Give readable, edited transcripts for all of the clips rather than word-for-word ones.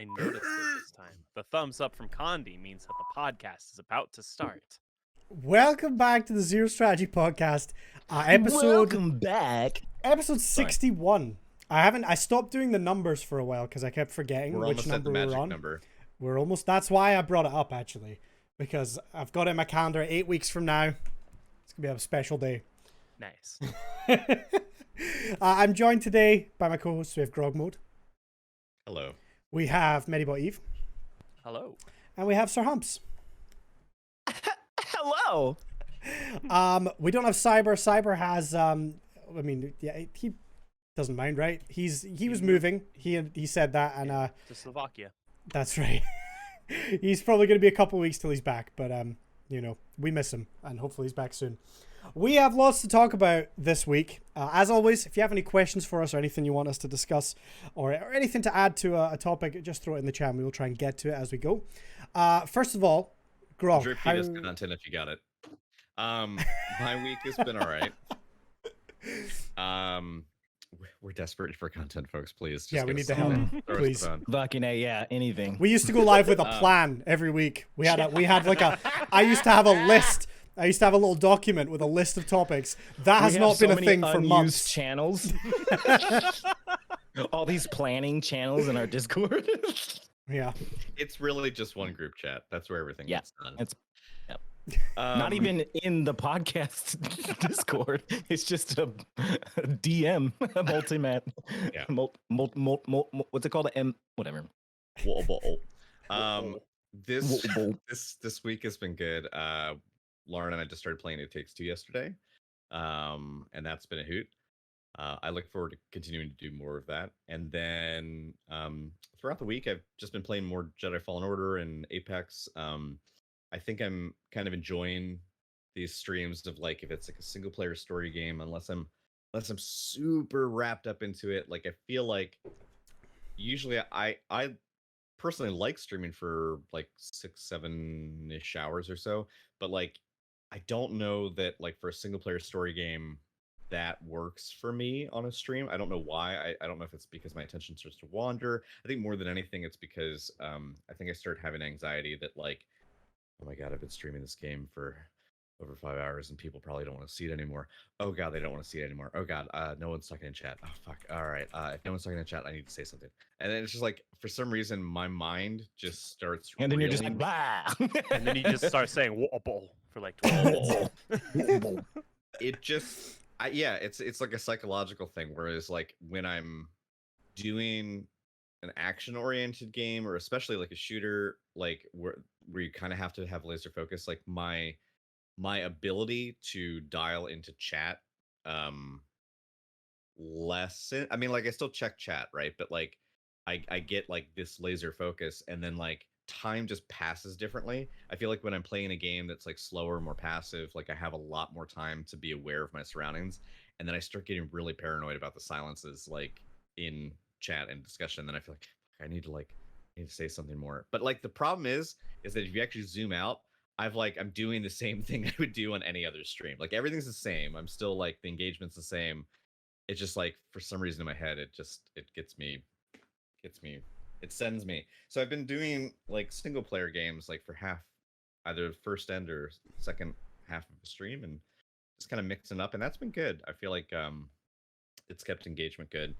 I noticed it this time. The thumbs up from Condi means that the podcast is about to start. Welcome back to the Zero Strategy Podcast, Welcome back. episode 61. I stopped doing the numbers for a while because I kept forgetting We're which almost at number the we were magic on. number. We're almost. That's why I brought it up actually, because I've got it in my calendar. 8 weeks from now, it's gonna be a special day. Nice. I'm joined today by my co-hosts. We have Grog Mode, Hello. we have Medibot Eve, Hello. and we have Sir Humps. Hello. We don't have Cyber. Cyber has he doesn't mind, right? He was moving. He said that, and To Slovakia. that's right. He's probably going to be a couple weeks till he's back, but we miss him, and hopefully he's back soon. We have lots to talk about this week. As always, if you have any questions for us or anything you want us to discuss or anything to add to a topic, just throw it in the chat and we will try and get to it as we go. First of all, Grog, Drip feed us content if you got it. My week has been all right. We're desperate for content, folks. Please. Yeah, Just we get need us the help, something. Throw us please. the phone. Fucking A, yeah, anything. We used to go live with a plan every week. I used to have a list. I used to have a little document with a list of topics. That has We not have been so a many thing for unused months. channels. All these planning channels in our Discord. Yeah. It's really just one group chat. That's where everything Yeah, gets done. it's Um, not even in the podcast Discord. It's just a DM, a multi-mat. Yeah. What's it called? Whatever. whoa. This Whoa. this week has been good. Lauren and I just started playing It Takes Two yesterday, and that's been a hoot. I look forward to continuing to do more of that. And then throughout the week, I've just been playing more Jedi Fallen Order and Apex. I think I'm kind of enjoying these streams of like if it's like a single player story game, unless I'm super wrapped up into it. Like I feel like usually I personally like streaming for like 6-7-ish hours or so, but like I don't know that like for a single player story game that works for me on a stream. I don't know why. I don't know if it's because my attention starts to wander. I think more than anything it's because I think I started having anxiety that like, oh my god, I've been streaming this game for over 5 hours and people probably don't want to see it anymore. Oh god, they don't want to see it anymore. Oh god, no one's talking in chat. Oh fuck. All right. If no one's talking in chat, I need to say something. And then it's just like for some reason my mind just starts And then you're just reeling. like, blah. And then you just start saying wobble for like 12 minutes. It just it's like a psychological thing, whereas like when I'm doing an action oriented game or especially like a shooter, like where you kind of have to have laser focus, like my ability to dial into chat lessen. I mean, like I still check chat, right? But like I get like this laser focus and then like time just passes differently. I feel like when I'm playing a game that's like slower, more passive, like I have a lot more time to be aware of my surroundings. And then I start getting really paranoid about the silences like in chat and discussion. Then I feel like I need to say something more. But like the problem is that if you actually zoom out, I'm doing the same thing I would do on any other stream. Like everything's the same. I'm still like the engagement's the same. It's just like for some reason in my head, it gets me, it sends me. So I've been doing like single player games like for either first end or second half of the stream and just kind of mixing up, and that's been good. I feel like it's kept engagement good.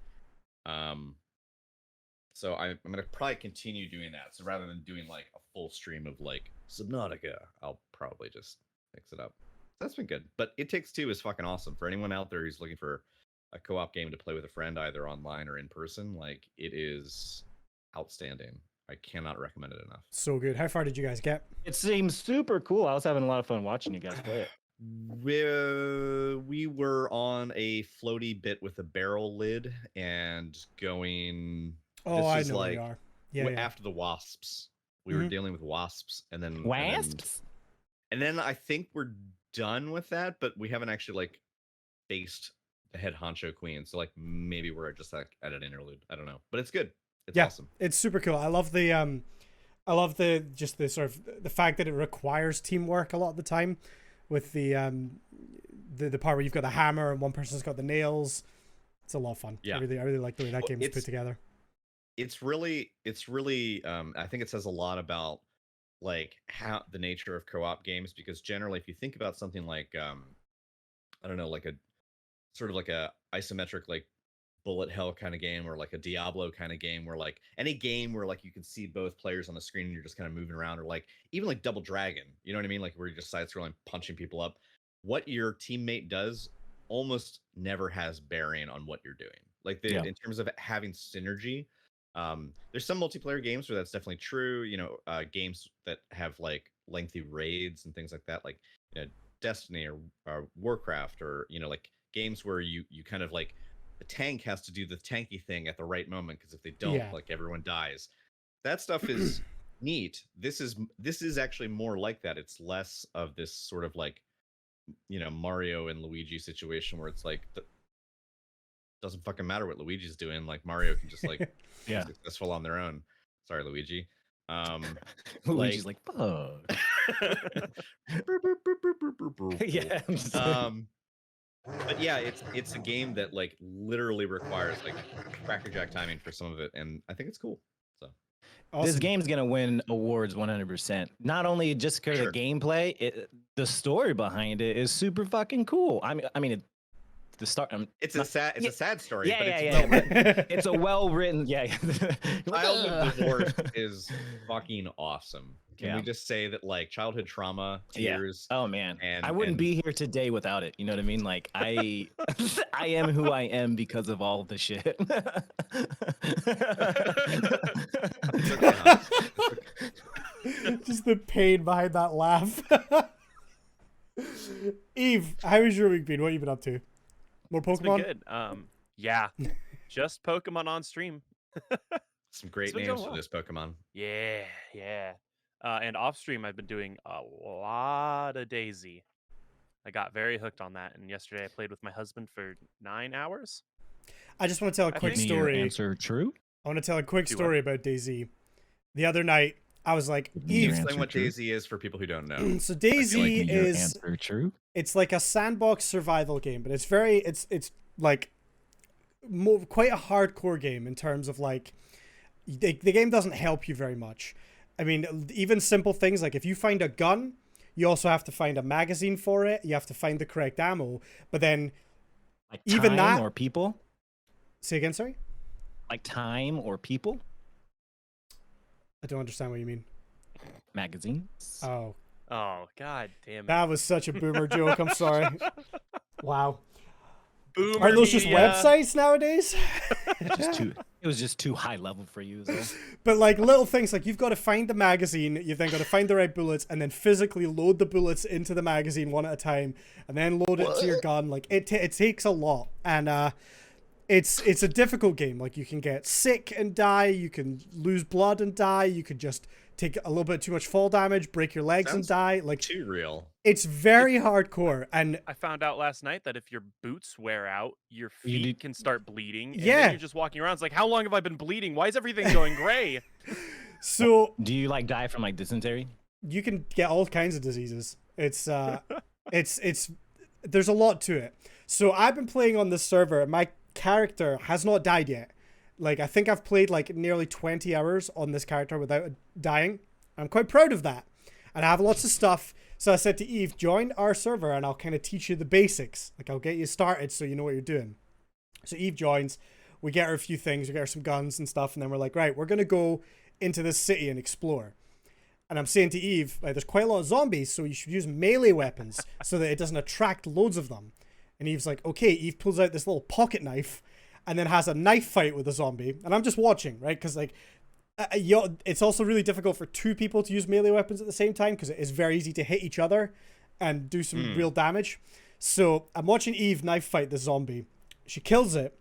So I'm gonna probably continue doing that. So rather than doing like a full stream of like Subnautica, I'll probably just mix it up. That's been good. But It Takes Two is fucking awesome. For anyone out there who's looking for a co-op game to play with a friend, either online or in person, like it is outstanding. I cannot recommend it enough. So good. How far did you guys get? It seems super cool. I was having a lot of fun watching you guys play it. We were on a floaty bit with a barrel lid and going. Oh, This I is know where like you are. Yeah, yeah. after the wasps. We were Mhm. dealing with wasps, and then Wasps? And then I think we're done with that, but we haven't actually like faced the head honcho queen. So like maybe we're just like at an interlude. I don't know, but it's good. It's Yeah. awesome. It's super cool. I love the just the sort of the fact that it requires teamwork a lot of the time with the part where you've got the hammer and one person's got the nails. It's a lot of fun. Yeah. I really like the way that Well, game's put it's- together. it's really I think it says a lot about like how the nature of co-op games, because generally if you think about something like I don't know, like a sort of like a isometric like bullet hell kind of game, or like a Diablo kind of game, where like any game where like you can see both players on the screen and you're just kind of moving around, or like even like Double Dragon, you know what I mean, like where you're just side scrolling punching people up, what your teammate does almost never has bearing on what you're doing, like Yeah. in terms of having synergy. There's some multiplayer games where that's definitely true, games that have like lengthy raids and things like that, like Destiny or Warcraft, or like games where you kind of like the tank has to do the tanky thing at the right moment, because if they don't, Yeah. like everyone dies. That stuff is neat. This is actually more like that. It's less of this sort of like Mario and Luigi situation where it's like doesn't fucking matter what Luigi's doing. Like Mario can just like be Yeah. successful on their own. Sorry, Luigi. Luigi's like, fuck. Yeah. But yeah, it's a game that like literally requires like crackerjack timing for some of it, and I think it's cool. So This Awesome. game's gonna win awards 100%. Not only just because Sure. of the gameplay, the story behind it is super fucking cool. I mean, the start. it's a sad story. Yeah, but yeah, it's yeah, well yeah. written. It's a well written. Yeah. Childhood divorce is fucking awesome. Can Yeah. we just say that like childhood trauma, Yeah. tears, Oh man, And- I wouldn't and- be here today without it. You know what I mean? Like I, I am who I am because of all the shit. It's okay, Hans. Just the pain behind that laugh. Eve, how has your week been? What have you been up to? More It's been Pokemon? good. Yeah, just Pokemon on stream. Some great It's been names going for well. this Pokemon. Yeah, yeah. And off stream, I've been doing a lot of Daisy. I got very hooked on that, and yesterday I played with my husband for 9 hours. I just want to tell a I quick think Your story. answer true? I want to tell a quick Do what? story about DayZ. The other night, I was like, Your Eve. answer Explain what true? Daisy is for people who don't know. So Your DayZ is answer true? it's like a sandbox survival game, but it's like quite a hardcore game in terms of like the game doesn't help you very much. I mean, even simple things like if you find a gun, you also have to find a magazine for it. You have to find the correct ammo. But then, Like Even time that- or people? say again, sorry? Like time or people? I don't understand what you mean. Magazines? Oh, Oh, god damn it. that was such a boomer joke. I'm sorry. Wow. Boomer Aren't those just media. websites nowadays? It was just too high level for you. Though. But like little things like you've got to find the magazine, you've then got to find the right bullets, and then physically load the bullets into the magazine one at a time, and then load it to your gun. Like it takes a lot, and it's a difficult game. Like you can get sick and die, you can lose blood and die, you could just take a little bit too much fall damage, break your legs and Sounds die. Like Too real. it's very hardcore, and I found out last night that if your boots wear out, your You feet need- can start bleeding. And Yeah. then you're just walking around. It's like, how long have I been bleeding? Why is everything going gray? so Do you like die from like dysentery? you can get all kinds of diseases. It's there's a lot to it. So I've been playing on this server and my character has not died yet. Like I think I've played like nearly 20 hours on this character without dying. I'm quite proud of that. And I have lots of stuff. So I said to Eve, join our server and I'll kind of teach you the basics. Like I'll get you started so you know what you're doing. So Eve joins. We get her a few things. We get her some guns and stuff. And then we're like, right, we're going to go into this city and explore. And I'm saying to Eve, like, there's quite a lot of zombies, so you should use melee weapons so that it doesn't attract loads of them. And Eve's like, okay. Eve pulls out this little pocket knife and then has a knife fight with a zombie. And I'm just watching, right? Because like, it's also really difficult for two people to use melee weapons at the same time because it is very easy to hit each other and do some real damage. So I'm watching Eve knife fight the zombie. She kills it.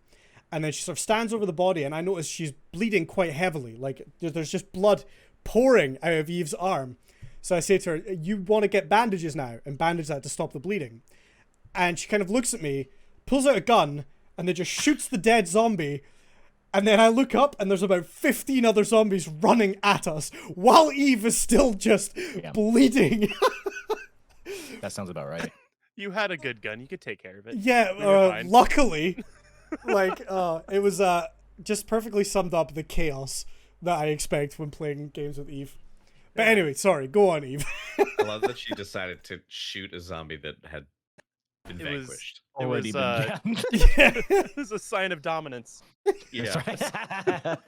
And then she sort of stands over the body, and I notice she's bleeding quite heavily. Like, there's just blood pouring out of Eve's arm. So I say to her, you want to get bandages now and bandage that to stop the bleeding. And she kind of looks at me, pulls out a gun, and then just shoots the dead zombie. And then I look up, and there's about 15 other zombies running at us, while Eve is still just bleeding. That sounds about right. You had a good gun. You could take care of it. Yeah, We were fine. luckily, like, it was just perfectly summed up the chaos that I expect when playing games with Eve. But Yeah. anyway, sorry, go on, Eve. I love that she decided to shoot a zombie that had been It was- vanquished. It Already was, been down. Yeah. it was a sign of dominance. Yeah. That's right.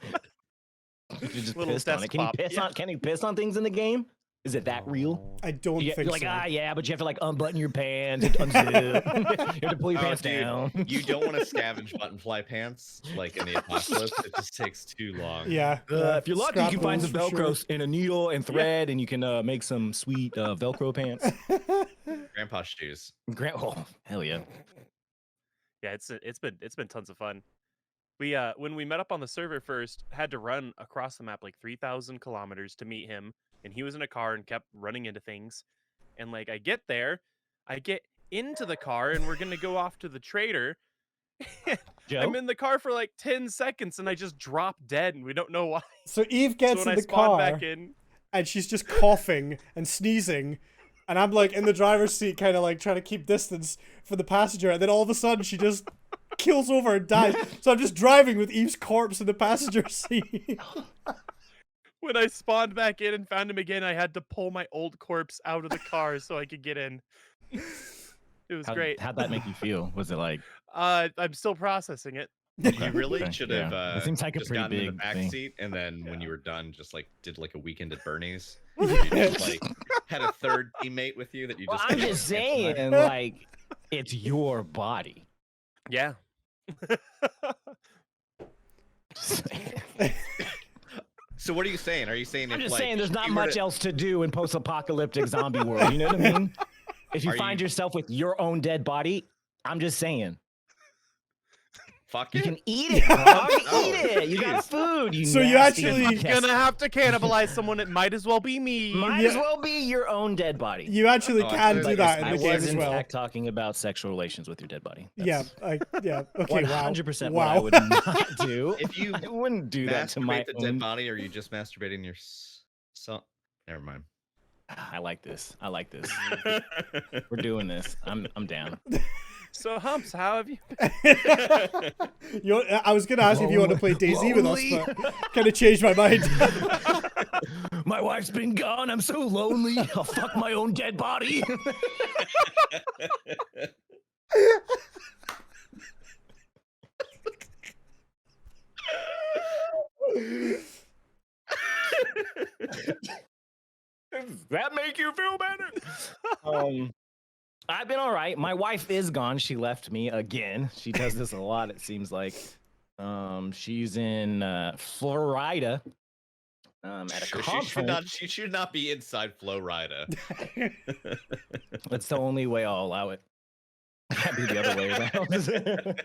You just Little pissed on desk it. Can you pop, piss yeah. on? Can you piss on things in the game? Is it that real? I don't You're think like, so. yeah, but you have to like unbutton your pants, you have to unzip, you have to pull your Oh, pants dude, down. You don't want to scavenge button fly pants like in the apocalypse. It just takes too long. Yeah. If you're lucky, you scrap can find holes some for Velcro sure. and a needle and thread, and you can make some sweet Velcro pants. Grandpa shoes. Oh, hell yeah! Yeah, it's been tons of fun. We when we met up on the server first, had to run across the map like 3,000 kilometers to meet him, and he was in a car and kept running into things. And like I get there, I get into the car and we're gonna go off to the trader. Joe, I'm in the car for like 10 seconds and I just drop dead and we don't know why. So Eve So gets when in I the spawn car back in, and she's just coughing and sneezing. And I'm like in the driver's seat, kind of like trying to keep distance for the passenger. And then all of a sudden, she just kills over and dies. So I'm just driving with Eve's corpse in the passenger seat. when I spawned back in and found him again, I had to pull my old corpse out of the car so I could get in. It was great. How'd that make you feel? Was it like I'm still processing it. You really Okay, should yeah. have It seems like a just pretty gotten in the big back thing. seat, and then when Yeah. you were done, just like did like a weekend at Bernie's. You just like had a third teammate with you that you Well, just. I'm kinda just cancel out. saying, like, it's your body. Yeah. Just saying. So what are you saying? Are you saying I'm if just like saying there's not you were much to- else to do in post-apocalyptic zombie world. You know what I mean? If you Are find you- yourself with your own dead body, I'm just saying. Fuck You it? can eat it, dog. Oh, Eat it. You got jeez. food. You So you nasty actually- If I'm gonna have to cannibalize someone, it might as well be me. Might Yeah. as well be your own dead body. You actually Oh, I can thought do it that was- in I the game was as in well. fact talking about sexual relations with your dead body. Yeah, yeah. Okay, wow. 100% Wow. what I would not do. If you I wouldn't do that to my masturbate the own. dead body, or are you just masturbating your son? Never mind. I like this. I like this. We're doing this. I'm down. So Humps, how have you? I was gonna ask if you want to play DayZ with us, but kind of changed my mind. My wife's been gone. I'm so lonely. I'll fuck my own dead body. Does that make you feel better? I've been all right. My wife is gone. She left me again. She does this a lot, it seems like. She's in Florida. At a conference. She should not be inside Florida. That's the only way I'll allow it. Can't be the other way around.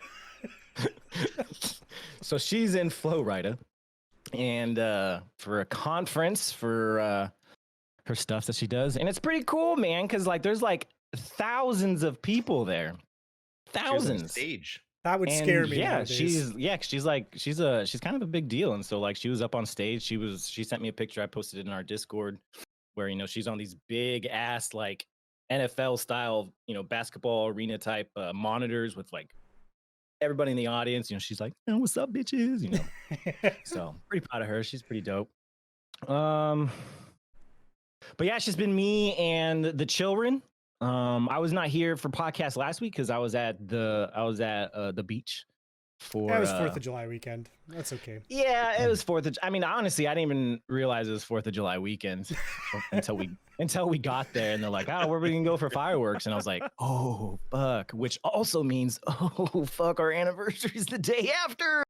So she's in Florida, and for a conference for her stuff that she does, and it's pretty cool, man. Because like there's like thousands of people there, She was on thousands. stage. That would And scare me. yeah, nowadays. she's kind of a big deal, and so like she was up on stage. She sent me a picture. I posted it in our Discord, where she's on these big ass like NFL style basketball arena type monitors with like everybody in the audience. She's like, what's up, bitches? So pretty proud of her. She's pretty dope. But yeah, it's just been me and the children. I was not here for podcast last week because I was at the beach for. That was 4th of July weekend. That's okay. Yeah, it was 4th of. I mean, honestly, I didn't even realize it was 4th of July weekend until we got there, and they're like, "Oh, where are we gonna go for fireworks?" And I was like, "Oh, fuck!" Which also means, "Oh, fuck, our anniversary's the day after."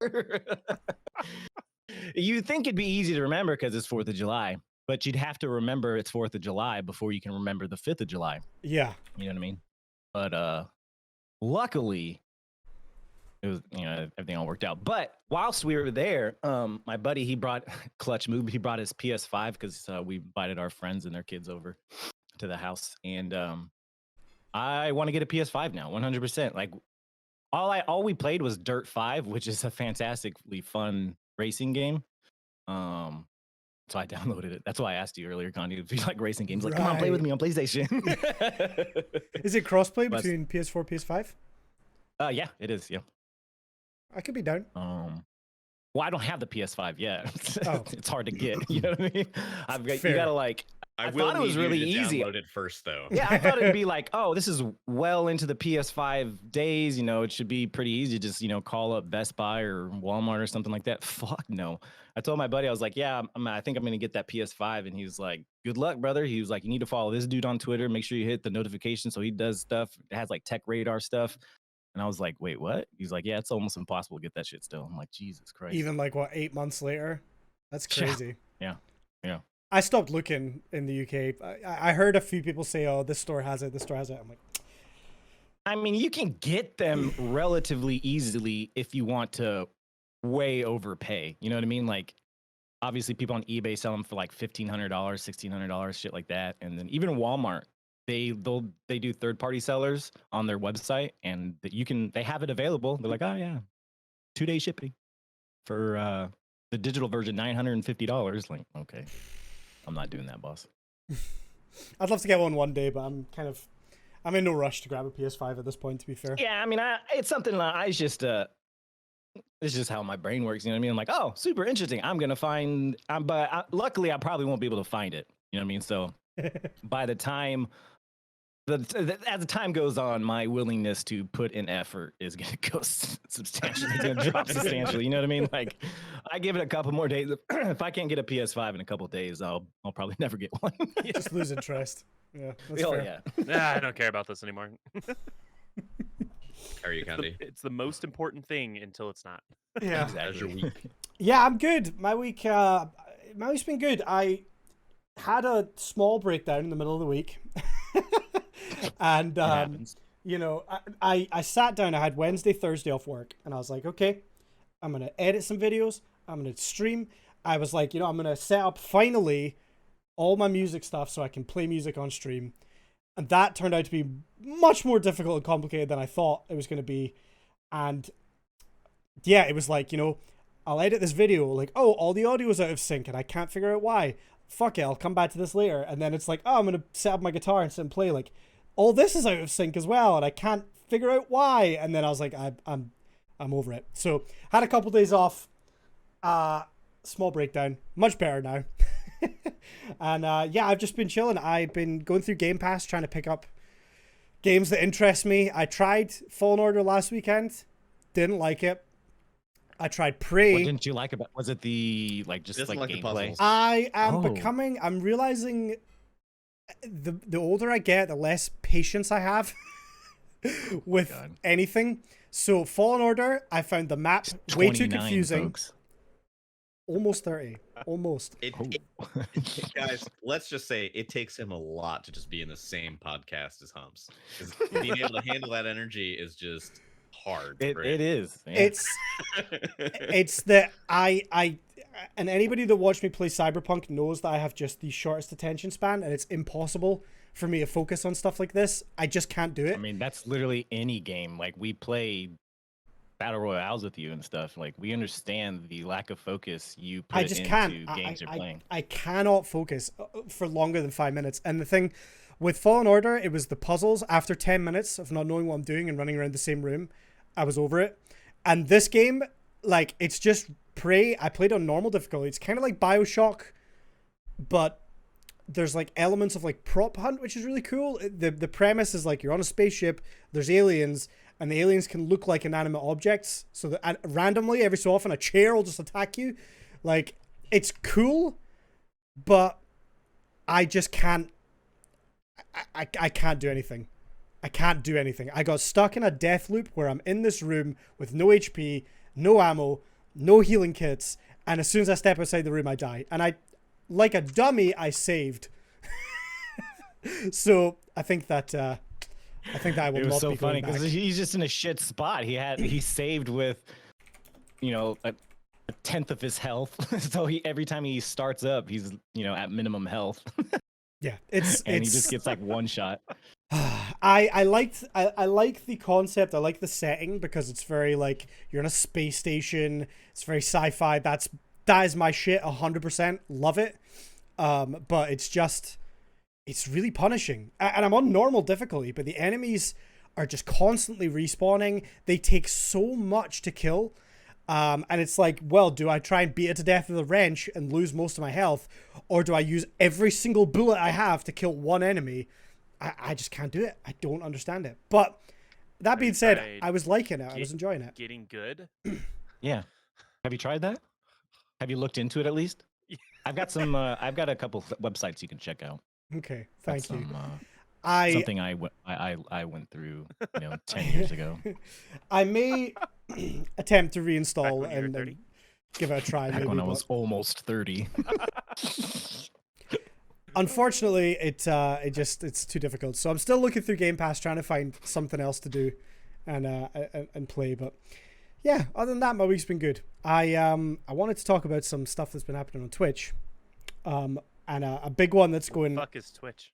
You think it'd be easy to remember because it's 4th of July, but you'd have to remember it's 4th of July before you can remember the 5th of July. Yeah. You know what I mean? But luckily, it was everything all worked out. But whilst we were there, my buddy he brought Clutch Move. He brought his PS5 because we invited our friends and their kids over to the house, and I want to get a PS5 now, 100%. Like all we played was Dirt 5, which is a fantastically fun racing game. So I downloaded it. That's why I asked you earlier, Connie, if you like racing games. Like, come on, play with Right. me on PlayStation. Is it crossplay But- between PS4, PS5? Yeah, it is. Yeah. I could be down. Well, I don't have the PS5 yet. Oh. It's hard to get. You know what I mean? You Fair. gotta like. I thought it was really need you to easy. download it first, though. Yeah, I thought it'd be like, oh, this is well into the PS5 days. You know, it should be pretty easy. Just call up Best Buy or Walmart or something like that. Fuck no. I told my buddy, I was like, yeah, I think I'm gonna get that PS5, and he was like, good luck, brother. He was like, you need to follow this dude on Twitter. Make sure you hit the notification so he does stuff. It has like tech radar stuff. And I was like, wait, what? He's like, yeah, it's almost impossible to get that shit still. I'm like, Jesus Christ. Even like what, 8 months later? That's Yeah. crazy. Yeah. I stopped looking in the UK. I heard a few people say, "Oh, this store has it. This store has it." I'm like, I mean, you can get them relatively easily if you want to way overpay. You know what I mean? Like, obviously, people on eBay sell them for like $1,500, $1,600, shit like that. And then even Walmart, they do third-party sellers on their website, and they have it available. They're like, oh yeah, 2-day shipping for the digital version, $950. Like, okay, I'm not doing that, boss. I'd love to get one day, but I'm in no rush to grab a PS5 at this point. To be fair. Yeah, I mean, it's something it's just how my brain works. You know what I mean? I'm like, oh, super interesting. I'm gonna find. Luckily, I probably won't be able to find it. You know what I mean? So by the time as the time goes on, my willingness to put in effort is gonna go substantially. It's gonna drop substantially. You know what I mean? Like, I give it a couple more days. If I can't get a PS5 in a couple days, I'll probably never get one. Just lose interest. Yeah. That's Oh fair. yeah. I don't care about this anymore. How are you, Candy? It's the most important thing until it's not. Yeah. How's your week? Yeah, I'm good. My week's been good. I had a small breakdown in the middle of the week. And It happens. you know, I sat down. I had Wednesday, Thursday off work, and I was like, okay, I'm gonna edit some videos. I'm gonna stream. I was like, I'm gonna set up finally all my music stuff so I can play music on stream. And that turned out to be much more difficult and complicated than I thought it was gonna be. And yeah, it was like, I'll edit this video, like, oh, all the audio is out of sync and I can't figure out why. Fuck it, I'll come back to this later. And then it's like, oh, I'm gonna set up my guitar and sit and play. Like, all this is out of sync as well, and I can't figure out why. And then I was like, I'm over it. So had a couple days off. Small breakdown, much better now. And yeah, I've just been chilling. I've been going through Game Pass trying to pick up games that interest me. I tried Fallen Order last weekend, didn't like it. I tried Prey. What didn't you like about? Was it the just Doesn't like like the gameplay? puzzles. I am Oh. I'm realizing the older I get, the less patience I have with God. anything. So Fallen Order, I found the map way too 29, confusing. folks. Almost 30. Almost. Guys, let's just say it takes him a lot to just be in the same podcast as Humps. 'Cause being able to handle that energy is just hard. It is. Yeah. It's that I and anybody that watched me play Cyberpunk knows that I have just the shortest attention span, and it's impossible for me to focus on stuff like this. I just can't do it. I mean, that's literally any game. Like, we play battle royales with you and stuff. Like, we understand the lack of focus you put I just into can't. games you're playing. I cannot focus for longer than 5 minutes. And the thing with Fallen Order, it was the puzzles. After 10 minutes of not knowing what I'm doing and running around the same room, I was over it. And this game, like, it's just Prey. I played on normal difficulty. It's kind of like BioShock, but there's like elements of like prop hunt, which is really cool. The premise is like you're on a spaceship, there's aliens, and the aliens can look like inanimate objects. So that randomly, every so often, a chair will just attack you. Like, it's cool, but I just can't. I can't do anything. I can't do anything. I got stuck in a death loop where I'm in this room with no HP, no ammo, no healing kits, and as soon as I step outside the room, I die. And I, like a dummy, I saved. So I think that I will It was not so be funny going back. because he's just in a shit spot. He saved with, a tenth of his health. So every time he starts up, he's at minimum health, Yeah, and it's he just gets like one shot. I like the concept. I like the setting because it's very like you're in a space station. It's very sci-fi. That is my shit. 100% love it. But it's really punishing. And I'm on normal difficulty, but the enemies are just constantly respawning. They take so much to kill. And it's like, well, do I try and beat it to death with a wrench and lose most of my health? Or do I use every single bullet I have to kill one enemy? I just can't do it. I don't understand it. But that being said, tried I was liking it. I was enjoying it. Getting good. Yeah. Have you tried that? Have you looked into it at least? I've got some. I've got a couple websites you can check out. Okay, thank you. Some, something I went through, 10 years ago. I may attempt to reinstall when you were and 30? give it a try. Back Maybe, when I but was almost 30. unfortunately, it's too difficult. So I'm still looking through Game Pass, trying to find something else to do, and play. But yeah, other than that, my week's been good. I wanted to talk about some stuff that's been happening on Twitch, and a big one that's going. Fuck is Twitch?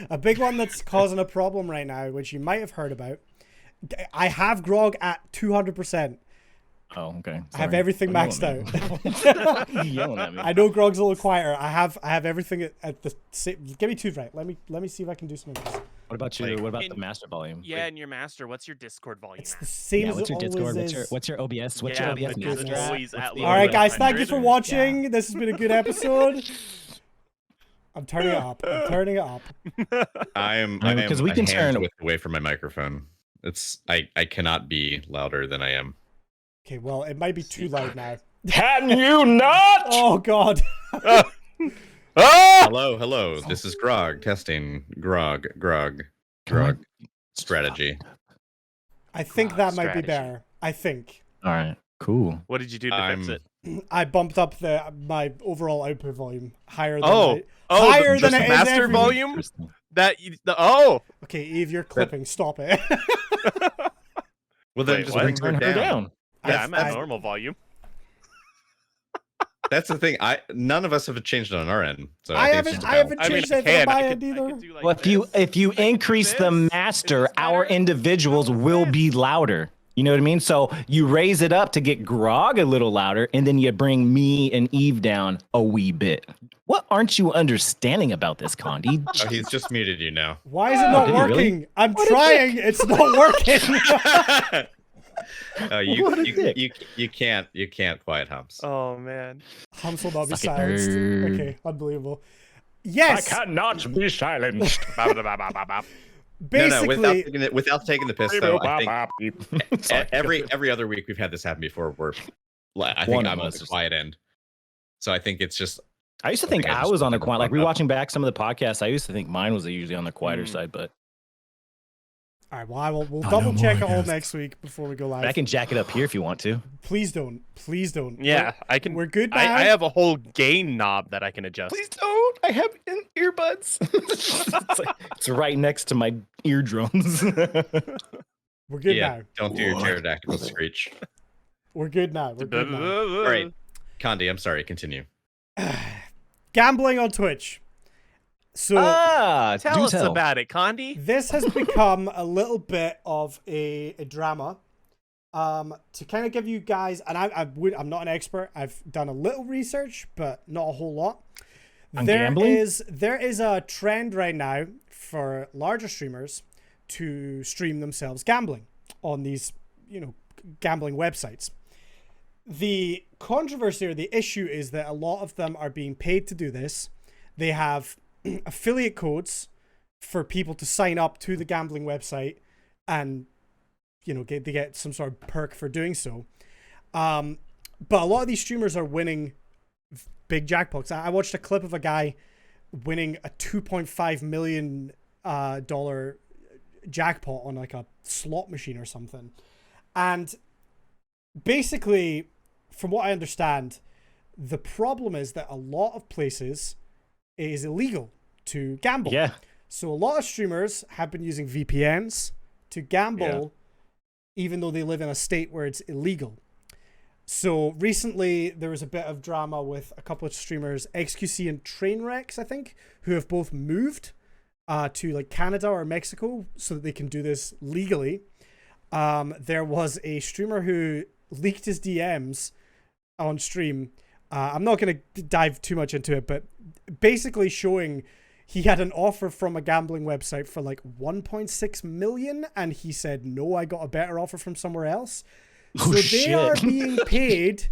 A big one that's causing a problem right now, which you might have heard about. I have Grog at 200%. Oh, okay. I have Sorry. everything Don't maxed yell at out. me. You yelling at me. I know Grog's a little quieter. I have everything at the give me two right. Let me see if I can do some of this. What about you? Like, What about the in- master volume? Yeah, and your master. What's your Discord volume? It's at? the same Yeah, as what's it your always Discord? is. What's your OBS? What's Yeah, your OBS but master it's at? always at What's the low All right, OBS guys. Thank you master? for watching. This has been a good episode. I'm turning it up. I'm turning it up. I am. I mean, because we a can hand's turn- width away from my microphone. It's I cannot be louder than I am. Okay, well, it might be too loud now. Can you not? Oh God. Hello. This is Grog testing. Grog. Strategy. I think that might be strategy. better. I think. All right. Cool. What did you do to fix I'm- it? I bumped up my overall output volume higher than Oh, higher the than it is master every- volume. Interesting. Okay, Eve, you're clipping. Stop it. Well, then Wait, just what? bring Turn her her down. down. Yeah, I'm at I- normal volume. That's the thing. None of us have changed it on our end. So I think it's haven't- just I a haven't balance. changed anything on my end I either. could do like Well, if you this, increase the this. master, Is this our better? individuals will be louder. You know what I mean? So you raise it up to get Grog a little louder, and then you bring me and Eve down a wee bit. What aren't you understanding about this, Condi? Oh, he's just muted you now. Why is it not did he really? working? I'm trying. It's not working. What a dick. You can't quiet humps. Oh man. Humps will not be Suck it, silenced. nerd. Okay, unbelievable. Yes, cannot be silenced. basically. No, without taking the piss though, I think every other week we've had this happen before where I think One of I'm on us the is- quiet end. So I think it's just I used to think I think I I just was on the never quiet. Like brought it up. rewatching back some of the podcasts, I used to think mine was usually on the quieter Mm. side, but All right, well, we'll Oh, double no check it more, all yes. next week before we go live. I can jack it up here if you want to. Please don't. Please don't. Yeah, I can. We're good now. I have a whole gain knob that I can adjust. Please don't. I have earbuds. it's right next to my eardrums. We're good yeah. now. Don't do your pterodactyl screech. We're good now. We're good now. All All right, Condi, I'm sorry. Continue. Gambling on Twitch. So Tell us about it, Condi. this has become a little bit of a drama. To kind of give you guys, and I'm not an expert. I've done a little research, but not a whole lot. On There gambling? is a trend right now for larger streamers to stream themselves gambling on these, gambling websites. The controversy or the issue is that a lot of them are being paid to do this. They have affiliate codes for people to sign up to the gambling website and they get some sort of perk for doing so. But a lot of these streamers are winning big jackpots. I watched a clip of a guy winning a $2.5 million dollar jackpot on like a slot machine or something. And basically, from what I understand, the problem is that a lot of places it is illegal to gamble. Yeah. So a lot of streamers have been using VPNs to gamble, even though they live in a state where it's illegal. So recently there was a bit of drama with a couple of streamers, XQC and Trainwrecks, I think, who have both moved to like Canada or Mexico so that they can do this legally. There was a streamer who leaked his DMs on stream. I'm not going to dive too much into it, but basically showing he had an offer from a gambling website for like 1.6 million, and he said, no, I got a better offer from somewhere else. So Oh, they are shit. being paid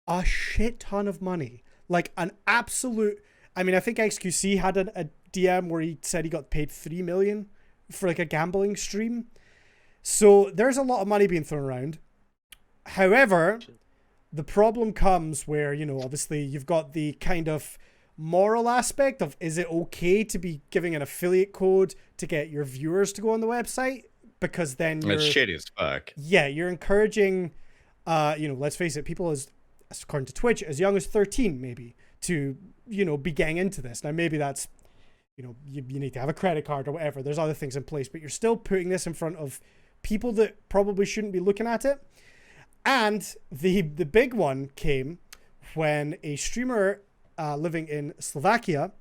a shit ton of money. Like an absolute. I mean, I think XQC had a DM where he said he got paid $3 million for like a gambling stream. So there's a lot of money being thrown around. However, the problem comes where, you know, obviously you've got the kind of moral aspect of, is it okay to be giving an affiliate code to get your viewers to go on the website? Because then you're, It's shady as fuck. yeah, you're encouraging, you know, let's face it, people as according to Twitch, as young as 13 maybe to, you know, be getting into this. Now, maybe that's, you know, you need to have a credit card or whatever. There's other things in place, but you're still putting this in front of people that probably shouldn't be looking at it. And the big one came when a streamer living in Slovakia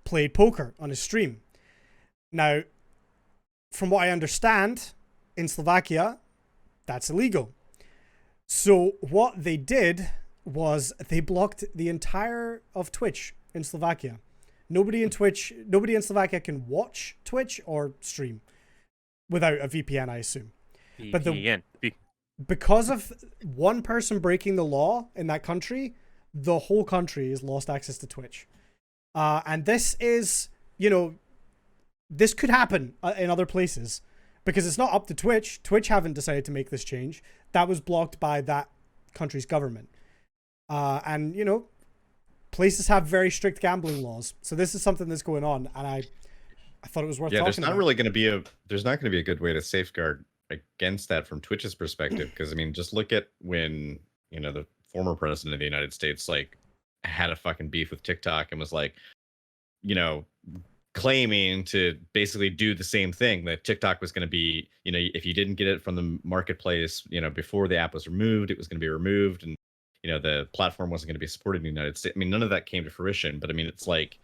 played poker on his stream. Now, from what I understand, in Slovakia, that's illegal. So what they did was they blocked the entire of Twitch in Slovakia. Nobody in Slovakia can watch Twitch or stream without a VPN, I assume. But because of one person breaking the law in that country, the whole country has lost access to Twitch. And this is, you know, this could happen in other places because it's not up to Twitch. Twitch haven't decided to make this change. That was blocked by that country's government. And, you know, places have very strict gambling laws. So this is something that's going on. And I thought it was worth talking about. There's not going to be a good way to safeguard against that from Twitch's perspective. Because, I mean, just look at when, you know, the former president of the United States, like, had a fucking beef with TikTok and was like, you know, claiming to basically do the same thing, that TikTok was going to be, you know, if you didn't get it from the marketplace, you know, before the app was removed, it was going to be removed, and, you know, the platform wasn't going to be supported in the United States. I mean, none of that came to fruition, but I mean, it's like,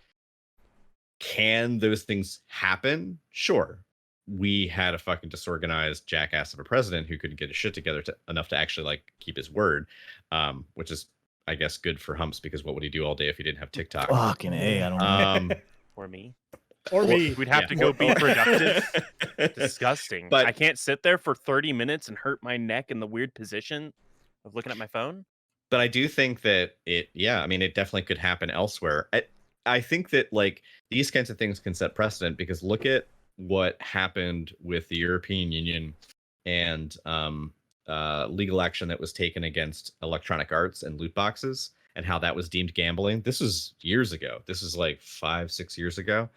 can those things happen? Sure. We had a fucking disorganized jackass of a president who couldn't get his shit together enough to actually, like, keep his word, which is, I guess, good for Humps, because what would he do all day if he didn't have TikTok? Fucking A, I don't know. Or me. Or me. We'd have to go be productive. Disgusting. But I can't sit there for 30 minutes and hurt my neck in the weird position of looking at my phone. But I do think that it definitely could happen elsewhere. I think that, like, these kinds of things can set precedent, because look at what happened with the European Union and legal action that was taken against Electronic Arts and loot boxes, and how that was deemed gambling. This was years ago. This is like 5-6 years ago.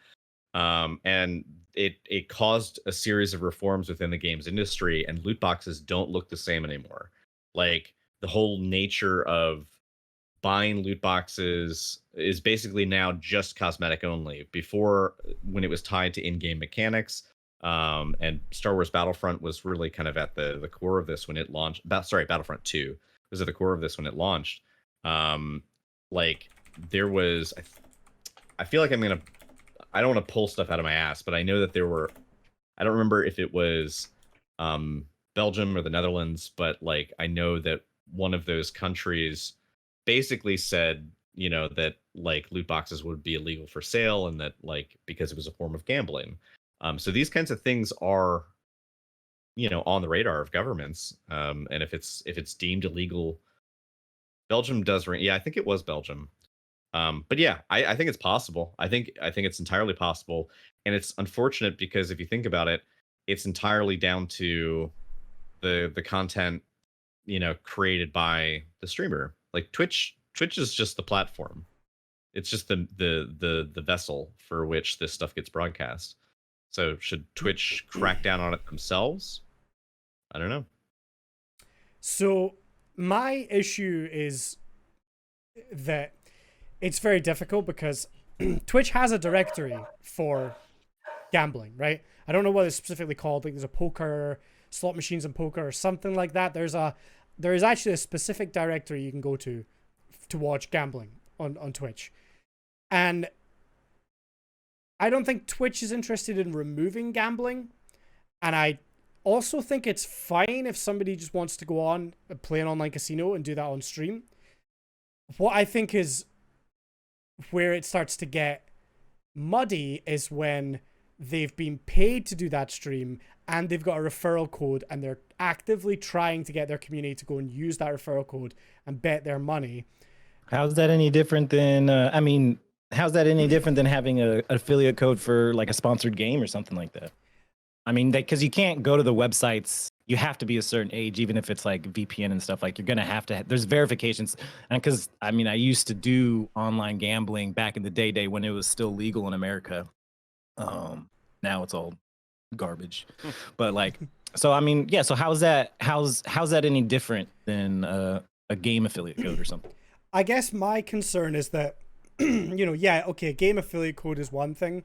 And it caused a series of reforms within the games industry, and loot boxes don't look the same anymore. Like, the whole nature of buying loot boxes is basically now just cosmetic only. Before, when it was tied to in-game mechanics, and Star Wars Battlefront was really kind of at the core of this when it launched. Battlefront 2 was at the core of this when it launched. Like, there was, I feel like I don't want to pull stuff out of my ass, but I know that there were, I don't remember if it was Belgium or the Netherlands, but, like, I know that one of those countries basically said, you know, that, like, loot boxes would be illegal for sale, and that, like, because it was a form of gambling. So these kinds of things are, you know, on the radar of governments. And if it's deemed illegal, Belgium does ring. Yeah, I think it was Belgium. But yeah, I think it's possible. I think it's entirely possible, and it's unfortunate because if you think about it, it's entirely down to the content, you know, created by the streamer. Like, Twitch is just the platform. It's just the vessel for which this stuff gets broadcast. So should Twitch crack down on it themselves? I don't know. So my issue is that it's very difficult because Twitch has a directory for gambling, right? I don't know what it's specifically called. Like, there's a poker, slot machines and poker, or something like that. There is actually a specific directory you can go to watch gambling on Twitch. And I don't think Twitch is interested in removing gambling. And I also think it's fine if somebody just wants to go on and play an online casino and do that on stream. What I think is where it starts to get muddy is when they've been paid to do that stream, and they've got a referral code, and they're actively trying to get their community to go and use that referral code and bet their money. How's that any different than? How's that any different than having an affiliate code for like a sponsored game or something like that? I mean, because you can't go to the websites. You have to be a certain age, even if it's like VPN and stuff. Like you're gonna have to. There's verifications, and because I mean, I used to do online gambling back in the day when it was still legal in America. Now it's all garbage, but like, so I mean, yeah. So how's that any different than a game affiliate code or something? I guess my concern is that, yeah, okay, game affiliate code is one thing.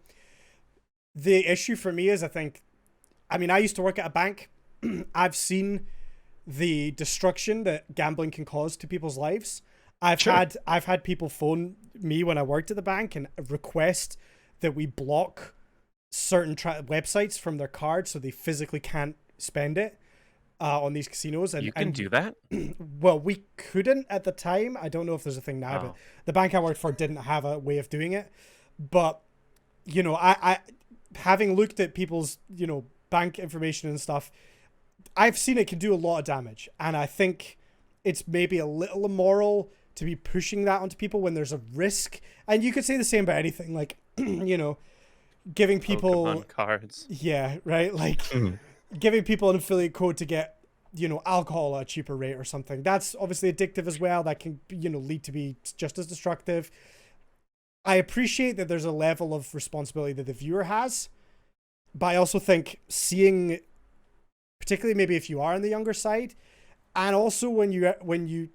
The issue for me is, I used to work at a bank. I've seen the destruction that gambling can cause to people's lives. I've had people phone me when I worked at the bank and request that we block certain websites from their card so they physically can't spend it on these casinos. And you can do that? Well, we couldn't at the time. I don't know if there's a thing now, but the bank I worked for didn't have a way of doing it. But, I having looked at people's, bank information and stuff, I've seen it can do a lot of damage. And I think it's maybe a little immoral to be pushing that onto people when there's a risk. And you could say the same about anything, like, giving people Pokemon cards. Yeah, right? Like giving people an affiliate code to get, alcohol at a cheaper rate or something. That's obviously addictive as well. That can, lead to be just as destructive. I appreciate that there's a level of responsibility that the viewer has, but I also think seeing, particularly maybe if you are on the younger side, and also when you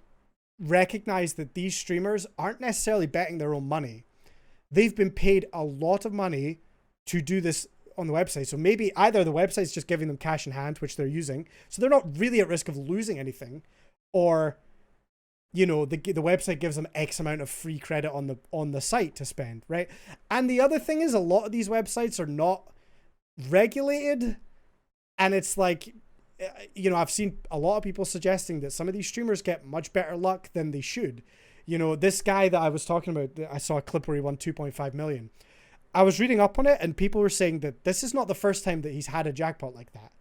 recognize that these streamers aren't necessarily betting their own money. They've been paid a lot of money to do this on the website. So maybe either the website's just giving them cash in hand, which they're using, so they're not really at risk of losing anything, or the website gives them X amount of free credit on the site to spend, right? And the other thing is, a lot of these websites are not regulated, and it's like, I've seen a lot of people suggesting that some of these streamers get much better luck than they should. This guy that I was talking about, I saw a clip where he won 2.5 million. I was reading up on it, and people were saying that this is not the first time that he's had a jackpot like that.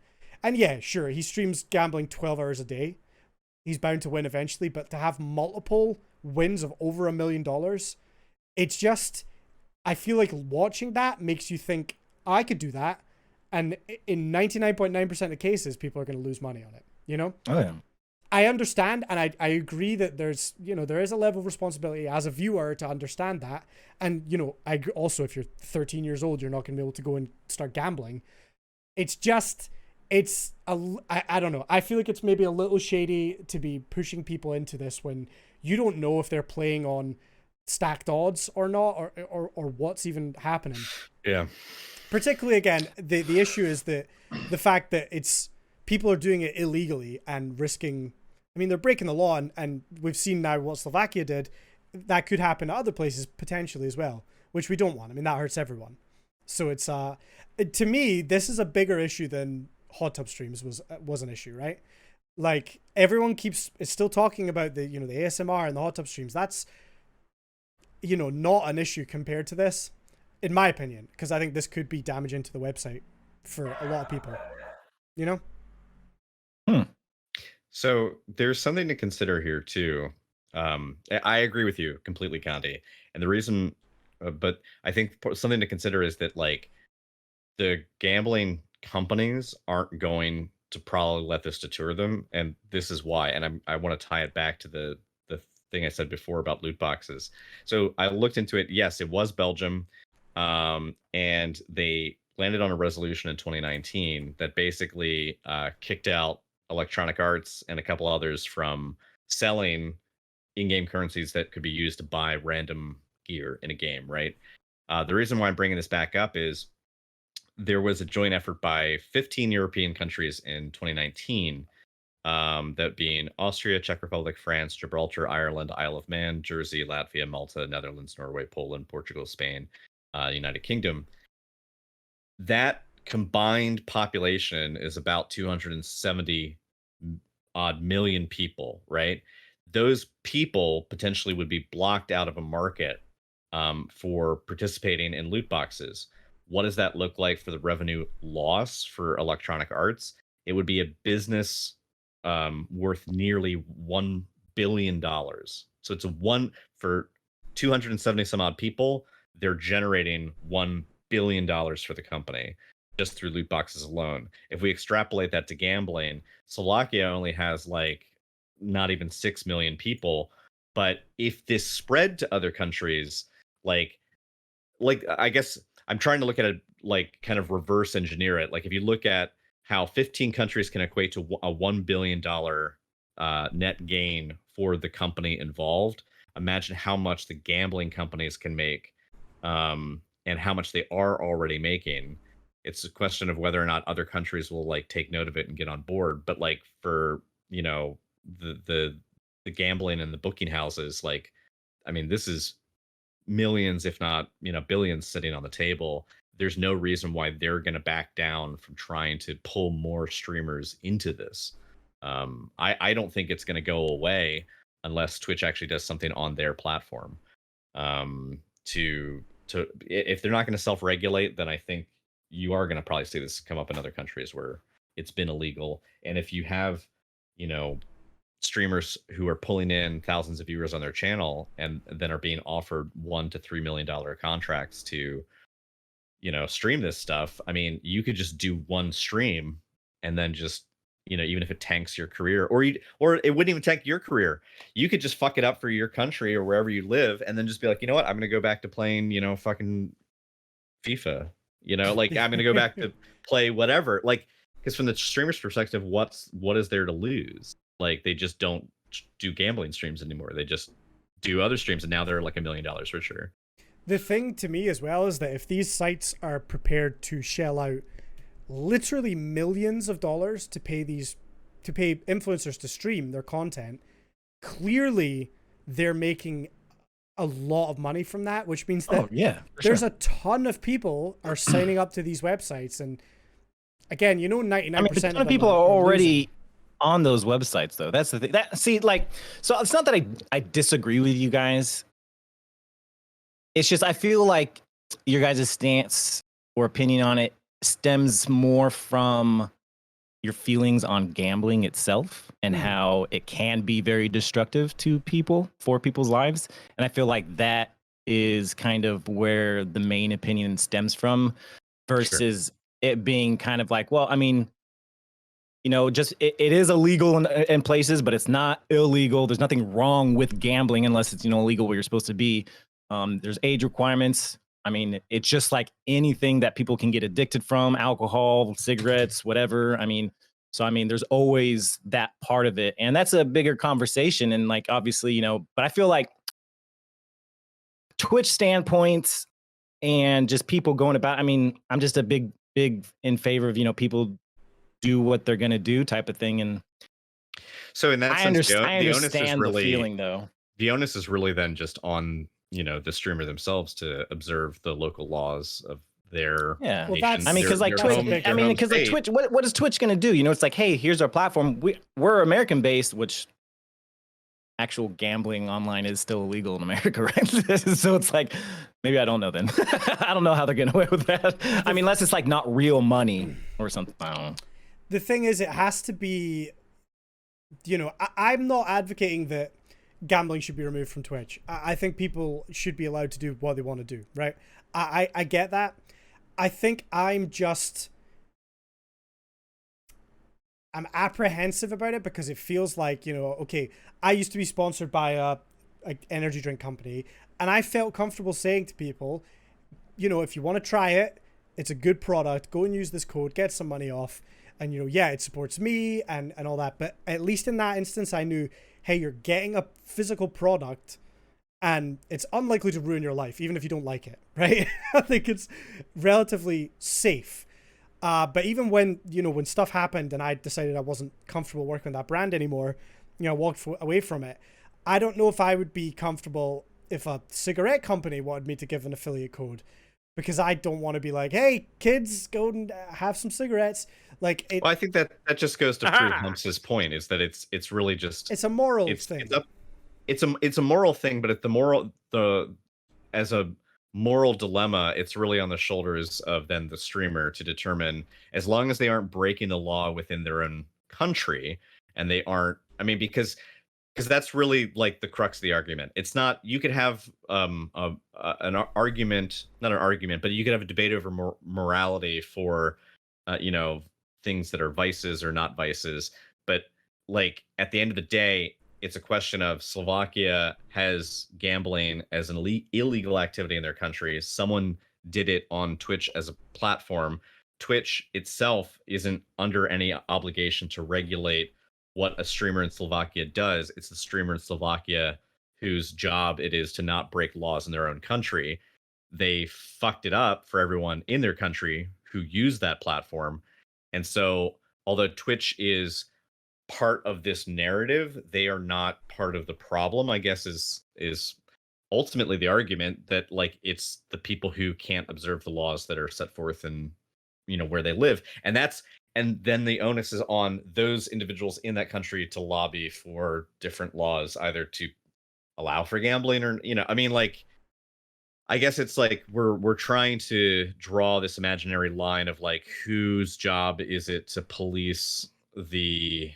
And yeah, sure, he streams gambling 12 hours a day. He's bound to win eventually, but to have multiple wins of over $1 million, it's just, I feel like watching that makes you think, I could do that. And in 99.9% of cases, people are going to lose money on it, Oh, yeah. I understand, and I agree that there's, there is a level of responsibility as a viewer to understand that. And, I also, if you're 13 years old, you're not going to be able to go and start gambling. It's just, I don't know. I feel like it's maybe a little shady to be pushing people into this when you don't know if they're playing on stacked odds or not, or what's even happening. Yeah. Particularly, again, the issue is the fact that people are doing it illegally and risking. I mean, they're breaking the law, and we've seen now what Slovakia did. That could happen to other places potentially as well, which we don't want. I mean, that hurts everyone. So it's to me, this is a bigger issue than hot tub streams was an issue, right? Like, everyone is still talking about the the ASMR and the hot tub streams. That's not an issue compared to this, in my opinion, because I think this could be damaging to the website for a lot of people. So there's something to consider here too. I agree with you completely, Condi. And the reason, but I think something to consider is that, like, the gambling companies aren't going to probably let this deter them, and this is why. And I want to tie it back to the thing I said before about loot boxes. So I looked into it. Yes, it was Belgium, and they landed on a resolution in 2019 that basically kicked out Electronic Arts and a couple others from selling in-game currencies that could be used to buy random gear in a game, right? The reason why I'm bringing this back up is there was a joint effort by 15 European countries in 2019, that being Austria, Czech Republic, France, Gibraltar, Ireland, Isle of Man, Jersey, Latvia, Malta, Netherlands, Norway, Poland, Portugal, Spain, United Kingdom. That combined population is about 270 odd million people, right? Those people potentially would be blocked out of a market for participating in loot boxes. what does that look like for the revenue loss for Electronic Arts? It would be a business worth nearly $1 billion. So it's a one for 270 some odd people. They're generating $1 billion for the company just through loot boxes alone. If we extrapolate that to gambling, Slovakia only has like not even 6 million people. But if this spread to other countries, like I guess I'm trying to look at it like kind of reverse engineer it. Like if you look at how 15 countries can equate to a $1 billion net gain for the company involved, imagine how much the gambling companies can make, and how much they are already making. It's a question of whether or not other countries will like take note of it and get on board. But like for, you know, the gambling and the booking houses, like, I mean, this is millions, if not, you know, billions sitting on the table. There's no reason why they're going to back down from trying to pull more streamers into this. I don't think it's going to go away unless Twitch actually does something on their platform. To if they're not going to self-regulate, then I think you are going to probably see this come up in other countries where it's been illegal. And if you have, you know, streamers who are pulling in thousands of viewers on their channel and then are being offered $1 to $3 million contracts to, you know, stream this stuff. I mean, you could just do one stream and then just, you know, even if it tanks your career, or it wouldn't even tank your career, you could just fuck it up for your country or wherever you live, and then just be like, you know what, I'm gonna go back to playing, you know, fucking FIFA. You know, like I'm gonna go back to play whatever. Like, because from the streamer's perspective, what is there to lose? Like, they just don't do gambling streams anymore. They just do other streams, and now they're like $1 million richer. The thing to me as well is that if these sites are prepared to shell out literally millions of dollars to pay influencers to stream their content, clearly they're making a lot of money from that, which means that there's a ton of people are signing up to these websites. And again, you know, 99% of people are already on those websites, though. That's the thing. So it's not that I disagree with you guys. It's just I feel like your guys' stance or opinion on it stems more from your feelings on gambling itself and how it can be very destructive to people, for people's lives. And I feel like that is kind of where the main opinion stems from, versus it being kind of like, well, I mean, you know, just it is illegal in places, but it's not illegal. There's nothing wrong with gambling unless it's, you know, illegal where you're supposed to be. There's age requirements. I mean, it's just like anything that people can get addicted from, alcohol, cigarettes, whatever. I mean, there's always that part of it. And that's a bigger conversation. And like, obviously, you know, but I feel like Twitch standpoints and just people going about, I mean, I'm just a big in favor of, you know, people do what they're going to do type of thing. And so in that sense, I understand the feeling, though. The onus is really then just on, you know, the streamer themselves to observe the local laws of their well, that's, I mean, because like Twitch, because like Twitch, what is Twitch going to do? You know, it's like, hey, here's our platform. We're American based, which actual gambling online is still illegal in America, right? So it's like, maybe I don't know then. I don't know how they're getting away with that. I mean, unless it's like not real money or something. I don't know. The thing is, it has to be, you know, I'm not advocating that gambling should be removed from Twitch. I think people should be allowed to do what they want to do, right? I get that. I think I'm apprehensive about it because it feels like, you know, okay, I used to be sponsored by a energy drink company, and I felt comfortable saying to people, you know, if you want to try it, it's a good product, go and use this code, get some money off. And, you know, yeah, it supports me and all that. But at least in that instance, I knew, hey, you're getting a physical product and it's unlikely to ruin your life, even if you don't like it, right? I think it's relatively safe. But even when, you know, when stuff happened and I decided I wasn't comfortable working with that brand anymore, you know, walked away from it. I don't know if I would be comfortable if a cigarette company wanted me to give an affiliate code, because I don't want to be like, hey, kids, go and have some cigarettes. Like, well, I think that just goes to prove Humps's point, is that it's really just, it's a moral thing. It's a moral thing, but as a moral dilemma, it's really on the shoulders of then the streamer to determine, as long as they aren't breaking the law within their own country, and they aren't, I mean, because that's really like the crux of the argument. It's not, you could have argument, not an argument, but you could have a debate over morality for you know, things that are vices or not vices. But like at the end of the day, it's a question of Slovakia has gambling as an illegal activity in their country. Someone did it on Twitch as a platform. Twitch itself isn't under any obligation to regulate what a streamer in Slovakia does. It's the streamer in Slovakia whose job it is to not break laws in their own country. They fucked it up for everyone in their country who use that platform. And so, although Twitch is part of this narrative, they are not part of the problem, I guess is ultimately the argument, that like it's the people who can't observe the laws that are set forth in, you know, where they live. And then the onus is on those individuals in that country to lobby for different laws, either to allow for gambling or, you know, I mean, like, I guess it's like we're trying to draw this imaginary line of like whose job is it to police the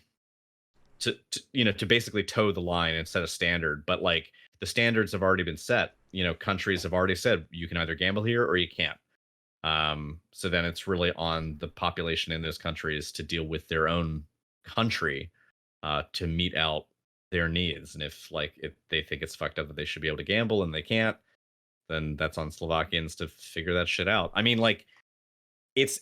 to you know, to basically toe the line and set a standard. But like the standards have already been set. You know, countries have already said you can either gamble here or you can't. So then it's really on the population in those countries to deal with their own country to meet out their needs. And if they think it's fucked up that they should be able to gamble and they can't, then that's on Slovakians to figure that shit out. I mean, like,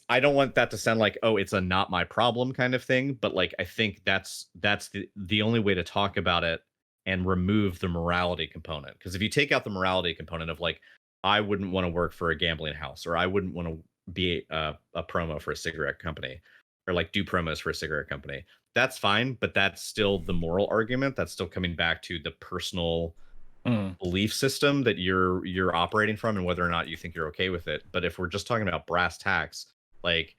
I don't want that to sound like, oh, it's a not my problem kind of thing, but like I think that's the only way to talk about it and remove the morality component. Because if you take out the morality component of like, I wouldn't want to work for a gambling house, or I wouldn't want to be a promo for a cigarette company, or like do promos for a cigarette company, that's fine, but that's still the moral argument. That's still coming back to the personal belief system that you're operating from, and whether or not you think you're okay with it. But if we're just talking about brass tacks, like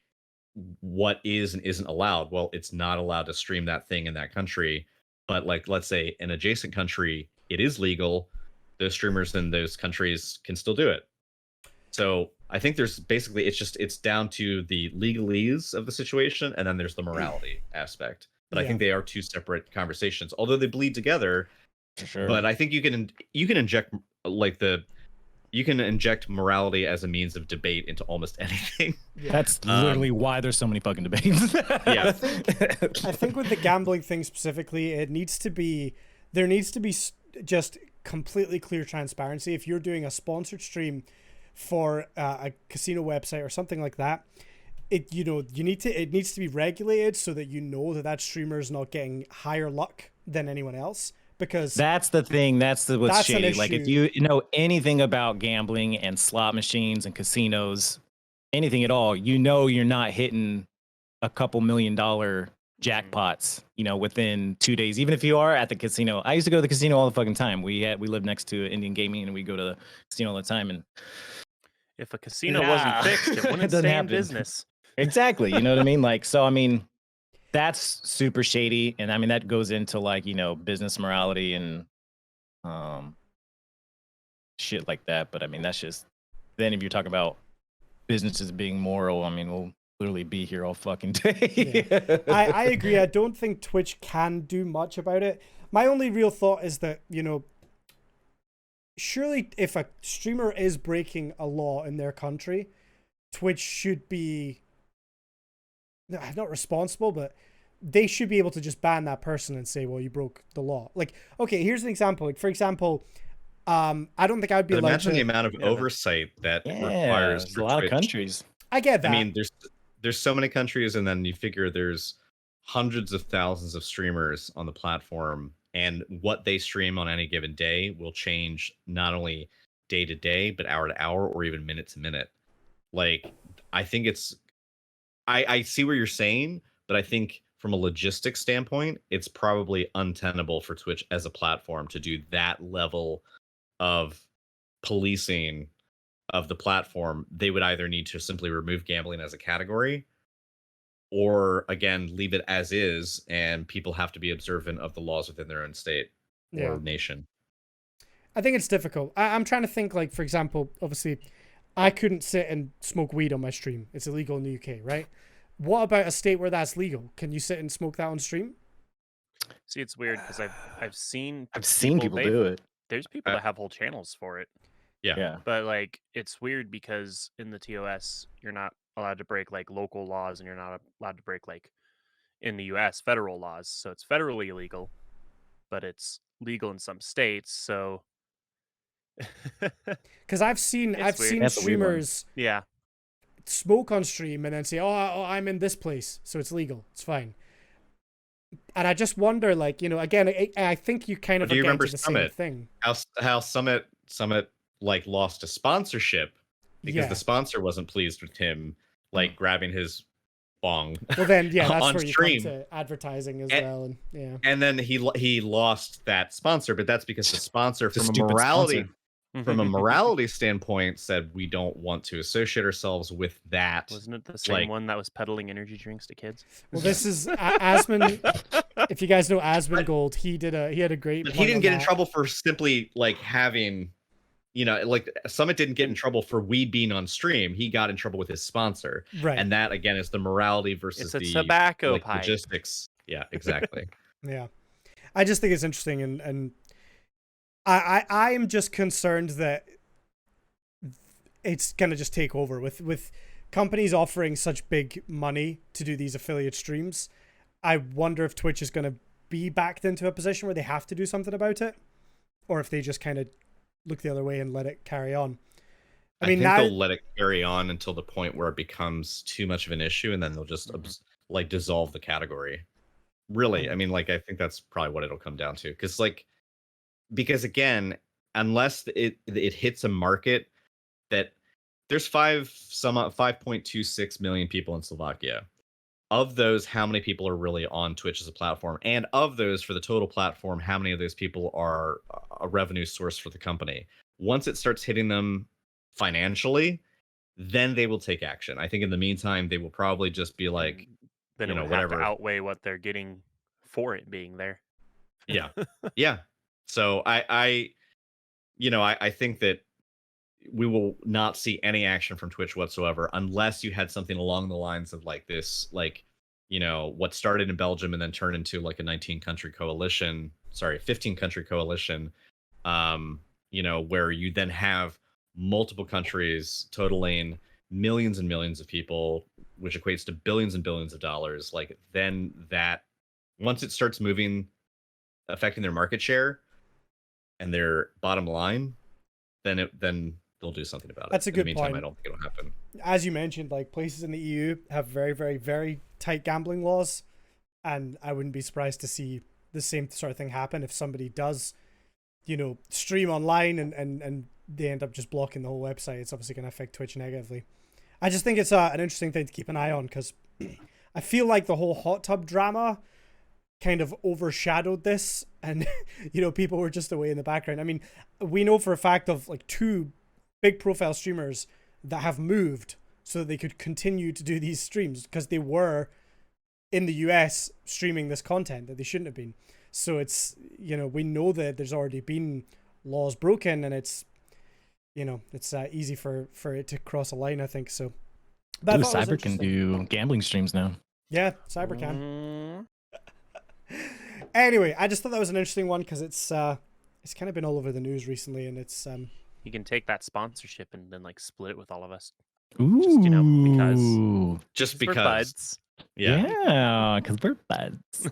what is and isn't allowed, well, it's not allowed to stream that thing in that country. But like, let's say an adjacent country, it is legal. Those streamers in those countries can still do it. So I think there's basically, it's down to the legalese of the situation, and then there's the morality aspect. But I think they are two separate conversations, although they bleed together. For sure. But I think you can inject morality as a means of debate into almost anything. Yeah. That's literally why there's so many fucking debates. Yeah. I think with the gambling thing specifically, there needs to be just completely clear transparency. If you're doing a sponsored stream for a casino website or something like that, it needs to be regulated so that you know that streamer is not getting higher luck than anyone else. Because that's the thing. That's what's shady. Like if you know anything about gambling and slot machines and casinos, anything at all, you know you're not hitting a couple $1 million jackpots, you know, within 2 days. Even if you are at the casino. I used to go to the casino all the fucking time. We lived next to Indian Gaming, and we go to the casino all the time. And if a casino wasn't fixed, it wouldn't stay in business. Exactly. You know what I mean? Like, so I mean, that's super shady, and I mean that goes into like, you know, business morality and shit like that. But I mean that's just, then if you're talking about businesses being moral, I mean we'll literally be here all fucking day. Yeah. I agree. I don't think Twitch can do much about it. My only real thought is that, you know, surely if a streamer is breaking a law in their country, Twitch should be not responsible, but they should be able to just ban that person and say, well, you broke the law. Like, okay, here's an example. Like, for example, I don't think I'd be allowed imagine to... the amount of oversight that requires a lot Twitch. of countries. I get that. I mean, there's so many countries, and then you figure there's hundreds of thousands of streamers on the platform, and what they stream on any given day will change not only day to day, but hour to hour, or even minute to minute. Like, I think I see what you're saying, but I think from a logistics standpoint, it's probably untenable for Twitch as a platform to do that level of policing of the platform. They would either need to simply remove gambling as a category, or again, leave it as is, and people have to be observant of the laws within their own state or nation. I think it's difficult. I'm trying to think, like, for example, obviously, I couldn't sit and smoke weed on my stream. It's illegal in the UK, right? What about a state where that's legal? Can you sit and smoke that on stream? See, it's weird because I've seen people do it. There's people that have whole channels for it, Yeah. but like it's weird because in the TOS you're not allowed to break like local laws, and you're not allowed to break like in the US federal laws. So it's federally illegal, but it's legal in some states. So Because I've seen It's weird. That's a weird one. streamers yeah, smoke on stream and then say, "Oh, I'm in this place, so it's legal. It's fine." And I just wonder, like, you know, again, I think you kind of Do you again remember do the same Summit? thing. How Summit like lost a sponsorship because Yeah. the sponsor wasn't pleased with him like grabbing his bong. Well, then, yeah, that's on where you stream. come to advertising as And- well, and yeah. And then he lost that sponsor, but that's because the sponsor It's a from a stupid morality sponsor. from a morality standpoint said we don't want to associate ourselves with that. wasn't it the same like- one that was peddling energy drinks to kids? Well, this is Asmon. If you guys know Asmon Gold, he had a great. But he point didn't on get in that. trouble for simply like having, you know, like Summit didn't get in trouble for weed being on stream. He got in trouble with his sponsor, Right. and that again is the morality versus It's a the tobacco like, pipe. logistics. Yeah, exactly. Yeah, I just think it's interesting, and I am just concerned that it's gonna just take over with companies offering such big money to do these affiliate streams. I wonder if Twitch is gonna be backed into a position where they have to do something about it, or if they just kind of look the other way and let it carry on. I mean, think now they'll let it carry on until the point where it becomes too much of an issue, and then they'll just like dissolve the category. Really, I mean, like I think that's probably what it'll come down to, because again, unless it hits a market that there's 5.26 million people in Slovakia. Of those, how many people are really on Twitch as a platform? And of those, for the total platform, how many of those people are a revenue source for the company? Once it starts hitting them financially, then they will take action. I think in the meantime, they will probably just be like, Then you it know, would have whatever. to outweigh what they're getting for it being there. yeah, yeah. So I think that we will not see any action from Twitch whatsoever unless you had something along the lines of like this, like, you know, what started in Belgium and then turned into like a 15 country coalition, you know, where you then have multiple countries totaling millions and millions of people, which equates to billions and billions of dollars. Like, then that, once it starts moving, affecting their market share and their bottom line, then they'll do something about it. That's a In the good meantime, point. I don't think it'll happen. as you mentioned, like places in the EU have very, very, very tight gambling laws, and I wouldn't be surprised to see the same sort of thing happen if somebody does, you know, stream online and they end up just blocking the whole website. It's obviously going to affect Twitch negatively. I just think it's an interesting thing to keep an eye on, because I feel like the whole hot tub drama kind of overshadowed this, and you know, people were just away in the background. I mean, we know for a fact of like 2 big profile streamers that have moved so that they could continue to do these streams because they were in the US streaming this content that they shouldn't have been. So it's, you know, we know that there's already been laws broken, and it's, you know, it's easy for it to cross a line, I think. So but I Ooh, thought it was Cyber can interesting. do gambling streams now. Yeah, Cyber can. Mm, Anyway, I just thought that was an interesting one because it's kind of been all over the news recently, and it's you can take that sponsorship and then like split it with all of us. Ooh, Just, you know, because- Just 'Cause we're because. buds. Yeah. because we're buds.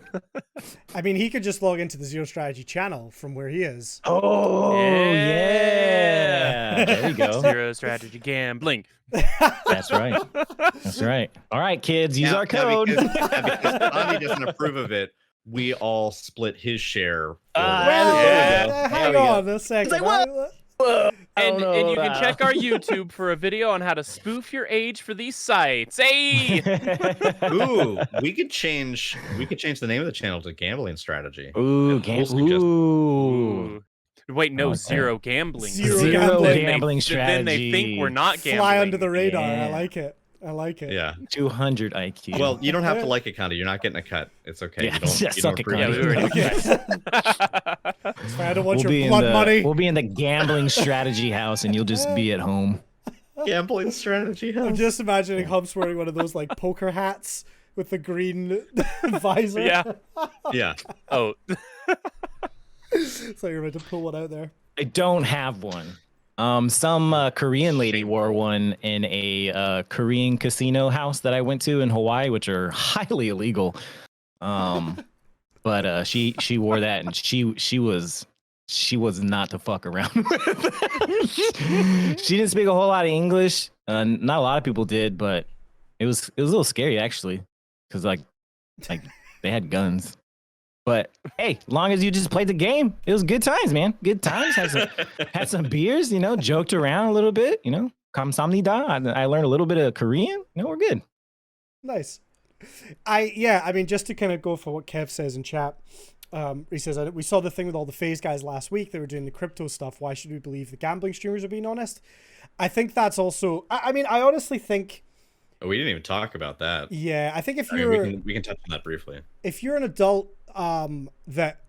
I mean, he could just log into the Zero Strategy channel from where he is. Oh Yeah. There you go. Zero strategy gambling. That's right. That's right. All right, kids, use Now- our now code. because Tommy doesn't approve of it, we all split his share. Ah, Well, there we go. hang There we on a second. like, what? And you can check our YouTube for a video on how to spoof your age for these sites. Hey! Ooh, we could change the name of the channel to Gambling Strategy. Ooh, We'll suggest- Ooh. Wait, no, Okay. zero gambling. Zero Then gambling. they- Gambling Then they think we're not gambling. Fly under the radar. Yeah. I like it. I like it. Yeah. 200 IQ. Well, you don't have to Yeah. like it, Connie. You're not getting a cut. It's okay. Yeah, You don't, yeah, you suck don't it, approve Yeah, we already. Okay. It's fine, I don't want your blood money. We'll be in the gambling strategy house, and you'll just be at home. Gambling strategy. I'm just imagining Hubs wearing one of those like poker hats with the green visor. Yeah. Yeah. Oh, So you're about to pull one out there. I don't have one. Some Korean lady wore one in a Korean casino house that I went to in Hawaii, which are highly illegal. But she wore that, and she was not to fuck around with. She didn't speak a whole lot of English. Not a lot of people did, but it was a little scary actually, because like they had guns. But hey, long as you just played the game, it was good times, man. Good times. Had some beers, joked around a little bit, 감사합니다. I learned a little bit of Korean. We're good. Nice. I mean, just to kind of go for what Kev says in chat, he says, we saw the thing with all the FaZe guys last week. They were doing the crypto stuff. Why should we believe the gambling streamers are being honest? I think that's also, I mean, I honestly think. Oh, we didn't even talk about that. Yeah, I think if I mean, you're. we can touch on that briefly. If you're an adult that,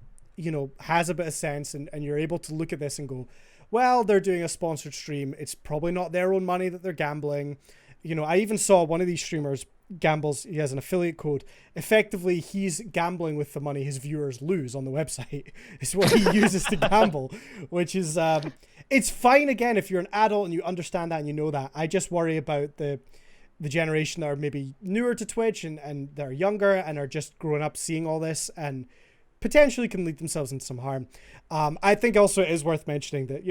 has a bit of sense and you're able to look at this and go, well, they're doing a sponsored stream. It's probably not their own money that they're gambling. I even saw one of these streamers gambles. He has an affiliate code. Effectively, he's gambling with the money his viewers lose on the website. It's what he uses to gamble, which is, it's fine again if you're an adult and you understand that and you know that. I just worry about the generation that are maybe newer to Twitch and they're younger and are just growing up seeing all this and potentially can lead themselves into some harm. I think also it is worth mentioning that,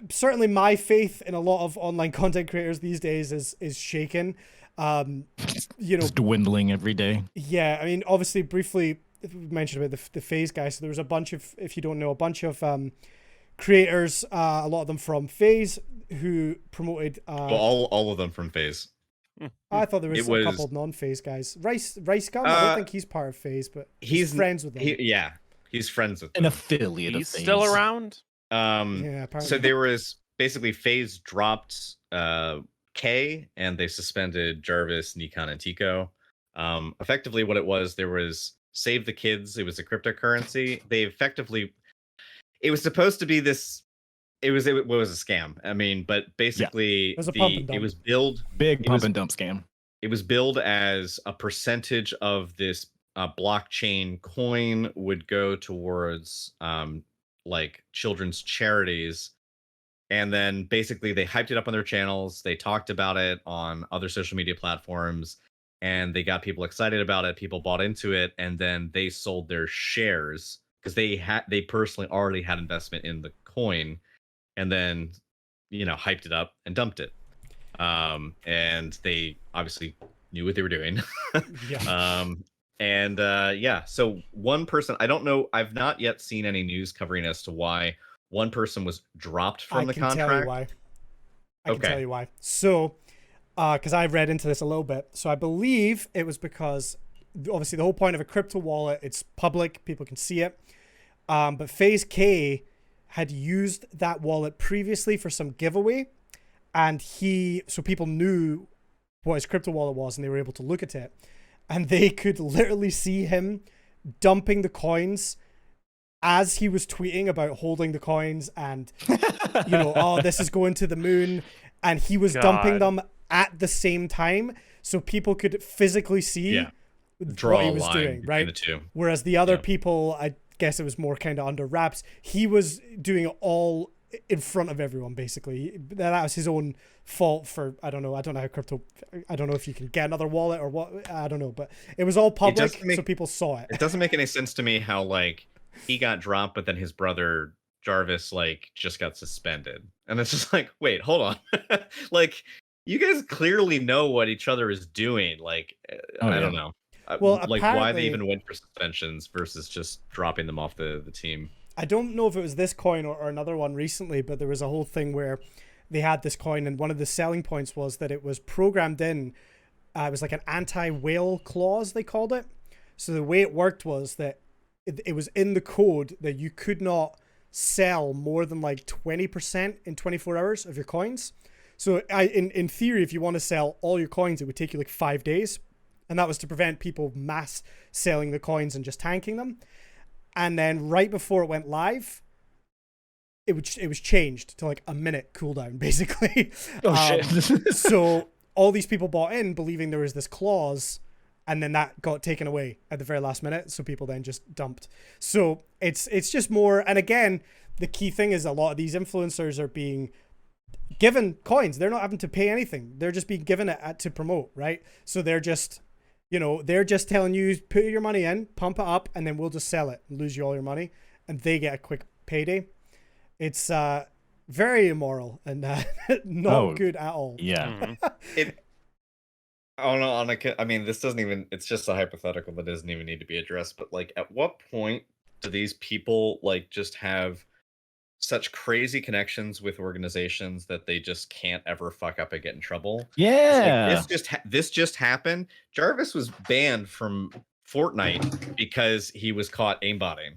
certainly my faith in a lot of online content creators these days is shaken. It's dwindling every day. Yeah, I mean, obviously, briefly we mentioned about the FaZe guys. So there was a bunch of, if you don't know, a bunch of creators, a lot of them from FaZe, who promoted. Well, all of them from FaZe. I thought there was a couple of non-FaZe guys. Rice Gum, I don't think he's part of FaZe, but he's friends with them. He's friends with them. An affiliate he's of FaZe. still around. Yeah, apparently. So there was basically FaZe dropped K and they suspended Jarvis, Nikon, and Tico. Effectively, what it was, there was Save the Kids. It was a cryptocurrency. It was supposed to be this. It was a scam. I mean, but basically, it was a pump and dump. It was billed Big pump and dump scam. It was billed as a percentage of this blockchain coin would go towards like children's charities. And then basically they hyped it up on their channels. They talked about it on other social media platforms and they got people excited about it. People bought into it. And then they sold their shares because they personally already had investment in the coin and then, hyped it up and dumped it. And they obviously knew what they were doing. Yeah. So one person, I don't know, I've not yet seen any news covering as to why one person was dropped from the contract. I can tell you why. So, because I've read into this a little bit. So I believe it was because, obviously, the whole point of a crypto wallet, it's public, people can see it. But FaZe K had used that wallet previously for some giveaway, and so people knew what his crypto wallet was, and they were able to look at it, and they could literally see him dumping the coins as he was tweeting about holding the coins and, oh, this is going to the moon. And he was dumping them at the same time. So people could physically see what he was doing, right? The two. Whereas the other people, I guess it was more kind of under wraps. He was doing it all in front of everyone, basically. That was his own fault for, I don't know how crypto, I don't know if you can get another wallet or what, I don't know. But it was all public, so people saw it. It doesn't make any sense to me how, he got dropped, but then his brother Jarvis just got suspended, and it's just wait, hold on, you guys clearly know what each other is doing. I don't know. Well, why they even went for suspensions versus just dropping them off the team. I don't know if it was this coin or another one recently, but there was a whole thing where they had this coin, and one of the selling points was that it was programmed in. It was like an anti-whale clause, they called it. So the way it worked was that it was in the code that you could not sell more than 20% in 24 hours of your coins. So in theory, if you want to sell all your coins, it would take you like 5 days. And that was to prevent people mass selling the coins and just tanking them. And then right before it went live, it was changed to like a minute cooldown, basically. Oh shit. So all these people bought in believing there was this clause, and then that got taken away at the very last minute. So people then just dumped. So it's just more. And again, the key thing is a lot of these influencers are being given coins. They're not having to pay anything. They're just being given it to promote, right? So they're just, they're just telling you, put your money in, pump it up, and then we'll just sell it and lose you all your money. And they get a quick payday. It's very immoral and not good at all. Yeah. I mean, this doesn't even, it's just a hypothetical that doesn't even need to be addressed. But like, at what point do these people like just have such crazy connections with organizations that they just can't ever fuck up and get in trouble? Yeah. Like, this just happened. Jarvis was banned from Fortnite because he was caught aimbotting.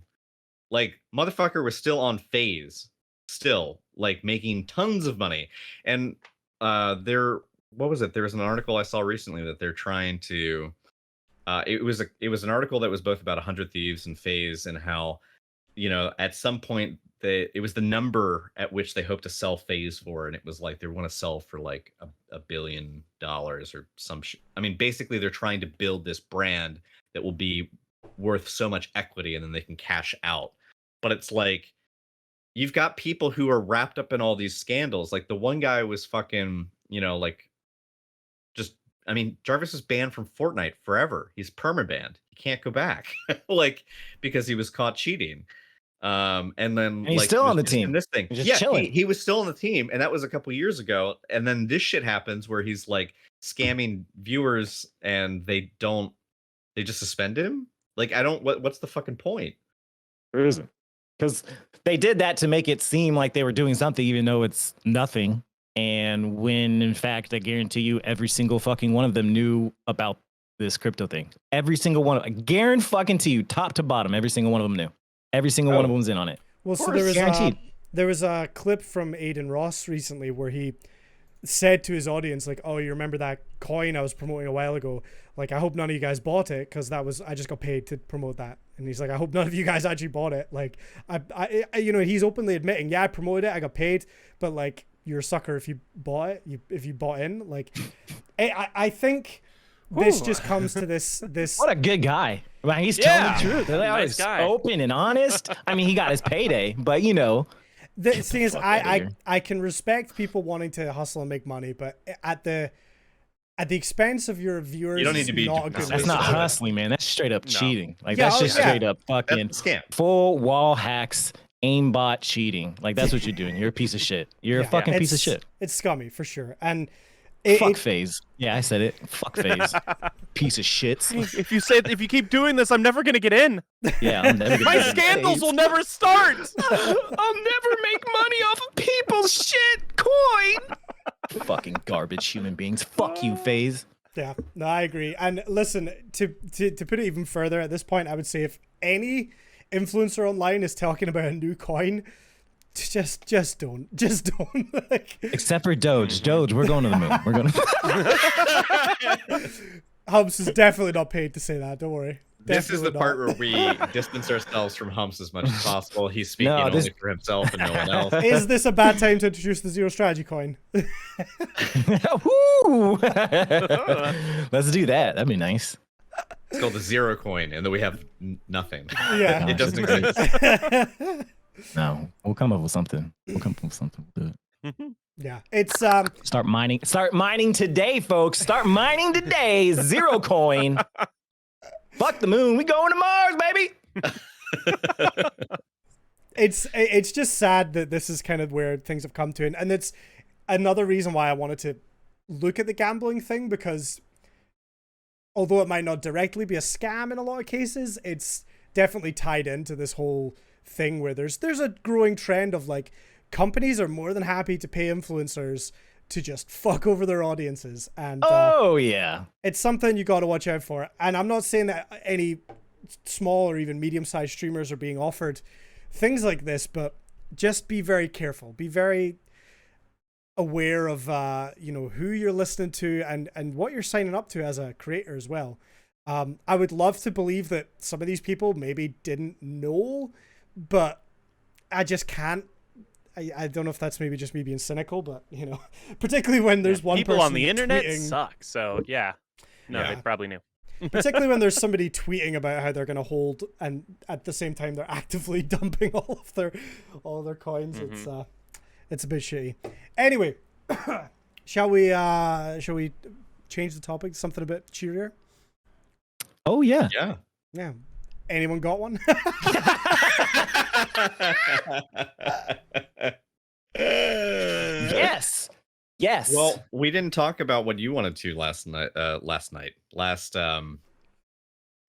Like, motherfucker was still on FaZe, still like making tons of money. And what was it? There was an article I saw recently that they're trying to. It was an article that was both about 100 Thieves and FaZe and how, at some point it was the number at which they hope to sell FaZe for, and it was like they want to sell for like $1 billion or some. I mean, basically they're trying to build this brand that will be worth so much equity, and then they can cash out. But it's like, you've got people who are wrapped up in all these scandals. Like the one guy was fucking, I mean, Jarvis is banned from Fortnite forever. He's permabanned. He can't go back, like, because he was caught cheating. And then he's still on the team. This thing, just chilling. He was still on the team, and that was a couple years ago. And then this shit happens where he's like scamming viewers, and they just suspend him. Like, what's the fucking point? There isn't, because they did that to make it seem like they were doing something, even though it's nothing. And when, in fact, I guarantee you, every single fucking one of them knew about this crypto thing. Every single one. I guarantee you, top to bottom, every single one of them knew. Every single one of them was in on it. Well, so there was a clip from Aiden Ross recently where he said to his audience, like, "Oh, you remember that coin I was promoting a while ago? Like, I hope none of you guys bought it because I just got paid to promote that." And he's like, "I hope none of you guys actually bought it." Like, I he's openly admitting, "Yeah, I promoted it, I got paid, but like, you're a sucker if you bought it. If you bought in, like, I think this just comes to this. What a good guy. I mean, he's telling the truth. They're like, Nice guy. open and honest. I mean, he got his payday, but the thing is, I can respect people wanting to hustle and make money, but at the expense of your viewers, you don't need to be. Not a good that's way not to do it. hustling, man. That's straight up cheating. Like, Yeah, that's just straight up fucking That's a scam. full wall hacks, aimbot cheating. Like, that's what you're doing. You're a piece of shit. You're a fucking piece of shit. It's scummy for sure. And Fuck FaZe. Yeah, I said it. Fuck FaZe. Piece of shit. If you keep doing this, I'm never gonna get in. Yeah, I'm never gonna My get in scandals FaZe. will never start. I'll never make money off of people's shit coin. Fucking garbage human beings. Fuck you, FaZe. yeah, no, I agree. And listen, to put it even further, at this point, I would say if any influencer online is talking about a new coin, just don't. Like, Except for Doge. Doge, we're going to the moon. We're going to... Humps is definitely not paid to say that. Don't worry. This is the Definitely part not. where we distance ourselves from Humps as much as possible. He's speaking No, this- only for himself and no one else. Is this a bad time to introduce the zero strategy coin? Woo! Let's do that. That'd be nice. It's called the Zero Coin, and then we have nothing. Yeah. It doesn't exist. No, we'll come up with something. We'll do it. Yeah, it's Start mining. Start mining today, folks. Start mining today. Zero coin. Fuck the moon. We going to Mars, baby. it's just sad that this is kind of where things have come to, and it's another reason why I wanted to look at the gambling thing, because although it might not directly be a scam in a lot of cases, it's definitely tied into this whole thing where there's a growing trend of like companies are more than happy to pay influencers to just fuck over their audiences, and Oh yeah. it's something you got to watch out for. And I'm not saying that any small or even medium-sized streamers are being offered things like this, but just be very careful. Be very aware of who you're listening to and what you're signing up to as a creator as well. I would love to believe that some of these people maybe didn't know, but I just can't. I don't know if that's maybe just me being cynical, but particularly when there's one people person on the internet tweeting, suck. So yeah, no, Yeah. they probably knew. particularly when there's somebody tweeting about how they're going to hold, and at the same time they're actively dumping all of their coins. It's a bit shitty. Anyway, shall we change the topic to something a bit cheerier? Oh yeah. Yeah. Yeah. Anyone got one? Yes. Yes. Well, we didn't talk about what you wanted to last night.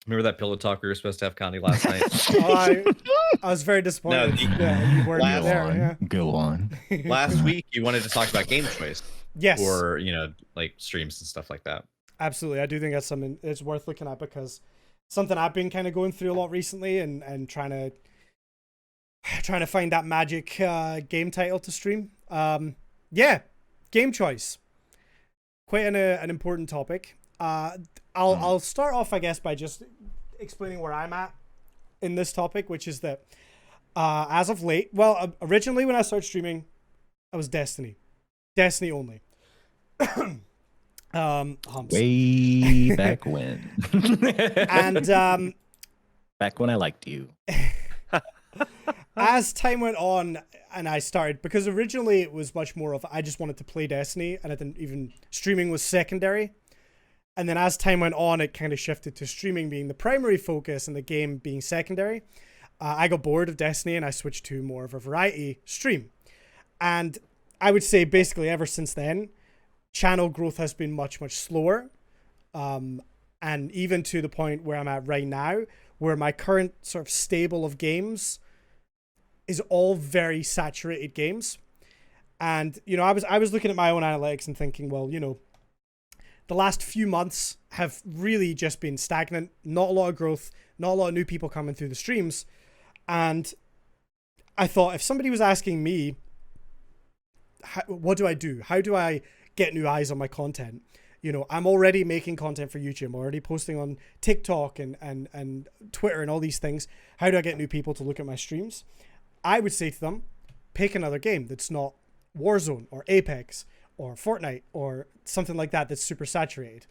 Remember that pillow talk we were supposed to have, Connie, last night? I was very disappointed. No, that you weren't last- there. Go on. Last week, you wanted to talk about game choice Yes. or like streams and stuff like that. Absolutely. I do think that's something it's worth looking at, because something I've been kind of going through a lot recently, and trying to find that magic game title to stream. Yeah, game choice. Quite an important topic. I'll start off, I guess, by just explaining where I'm at in this topic, which is that as of late, originally when I started streaming, I was Destiny only. Humps. Way back when. And Back when I liked you. as time went on, and I started, because originally it was much more of I just wanted to play Destiny, and I didn't even streaming was secondary. And then as time went on, it kind of shifted to streaming being the primary focus and the game being secondary. I got bored of Destiny and I switched to more of a variety stream. And I would say basically ever since then, channel growth has been much, much slower. And even to the point where I'm at right now, where my current sort of stable of games is all very saturated games. And, I was looking at my own analytics and thinking, well, the last few months have really just been stagnant, not a lot of growth, not a lot of new people coming through the streams. And I thought, if somebody was asking me, what do I do? How do I get new eyes on my content? I'm already making content for YouTube. I'm already posting on TikTok and Twitter and all these things. How do I get new people to look at my streams? I would say to them, pick another game that's not Warzone or Apex or Fortnite or something like that that's super saturated.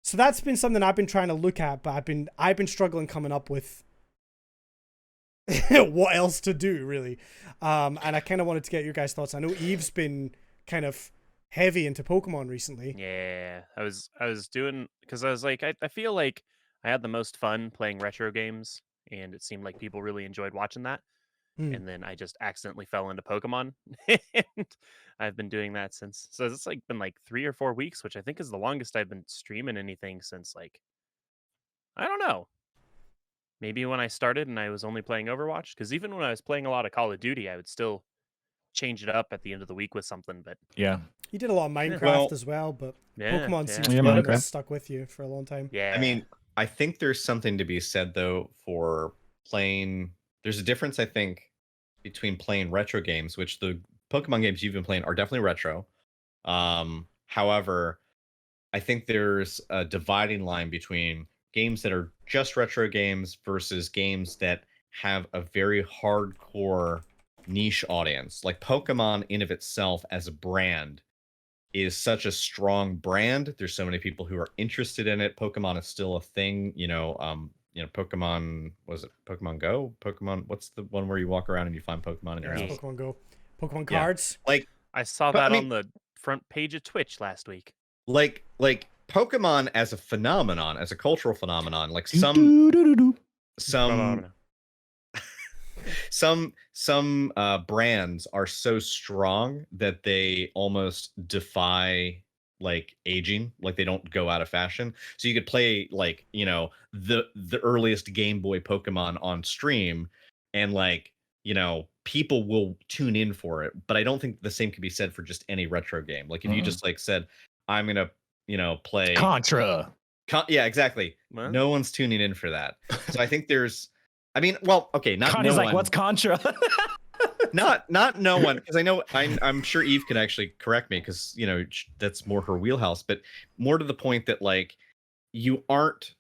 So that's been something I've been trying to look at, but I've been struggling coming up with what else to do, really. And I kind of wanted to get your guys' thoughts. I know Eve's been kind of heavy into Pokemon recently. Yeah, I was doing, because I was like, I feel like I had the most fun playing retro games, and it seemed like people really enjoyed watching that. And then I just accidentally fell into Pokemon, and I've been doing that since. So it's like been like 3 or 4 weeks, which I think is the longest I've been streaming anything since, like, I don't know. Maybe when I started and I was only playing Overwatch, because even when I was playing a lot of Call of Duty, I would still change it up at the end of the week with something. But Yeah. You did a lot of Minecraft Well, as well, but yeah, Pokemon yeah. seems Yeah, to be Minecraft. what stuck with you for a long time. yeah, I mean, I think there's something to be said though for playing. There's a difference, I think, between playing retro games, which the Pokemon games you've been playing are definitely retro. However, I think there's a dividing line between games that are just retro games versus games that have a very hardcore niche audience. Like Pokemon in of itself as a brand is such a strong brand. There's so many people who are interested in it. Pokemon is still a thing, Pokemon, was it Pokemon Go? Pokemon, what's the one where you walk around and you find Pokemon in your There's house? Pokemon Go. Pokemon Yeah. cards. Like I saw But, I that mean- on the front page of Twitch last week. like Pokemon as a phenomenon, as a cultural phenomenon, like some brands are so strong that they almost defy like aging, like they don't go out of fashion. So you could play like the earliest Game Boy Pokemon on stream, and people will tune in for it. But I don't think the same can be said for just any retro game. Like if you just like said, I'm gonna play Contra. yeah, exactly. Well, No one's tuning in for that. So I think there's, not Connie's no like, one. what's Contra? not no one, because I know I'm sure Eve can actually correct me, because that's more her wheelhouse, but more to the point that like you aren't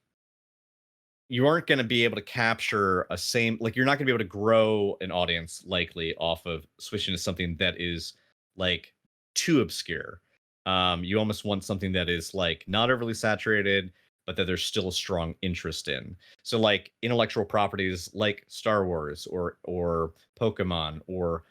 going to be able to capture you're not going to be able to grow an audience likely off of switching to something that is like too obscure. You almost want something that is like not overly saturated, but that there's still a strong interest in. So like intellectual properties like Star Wars or Pokemon or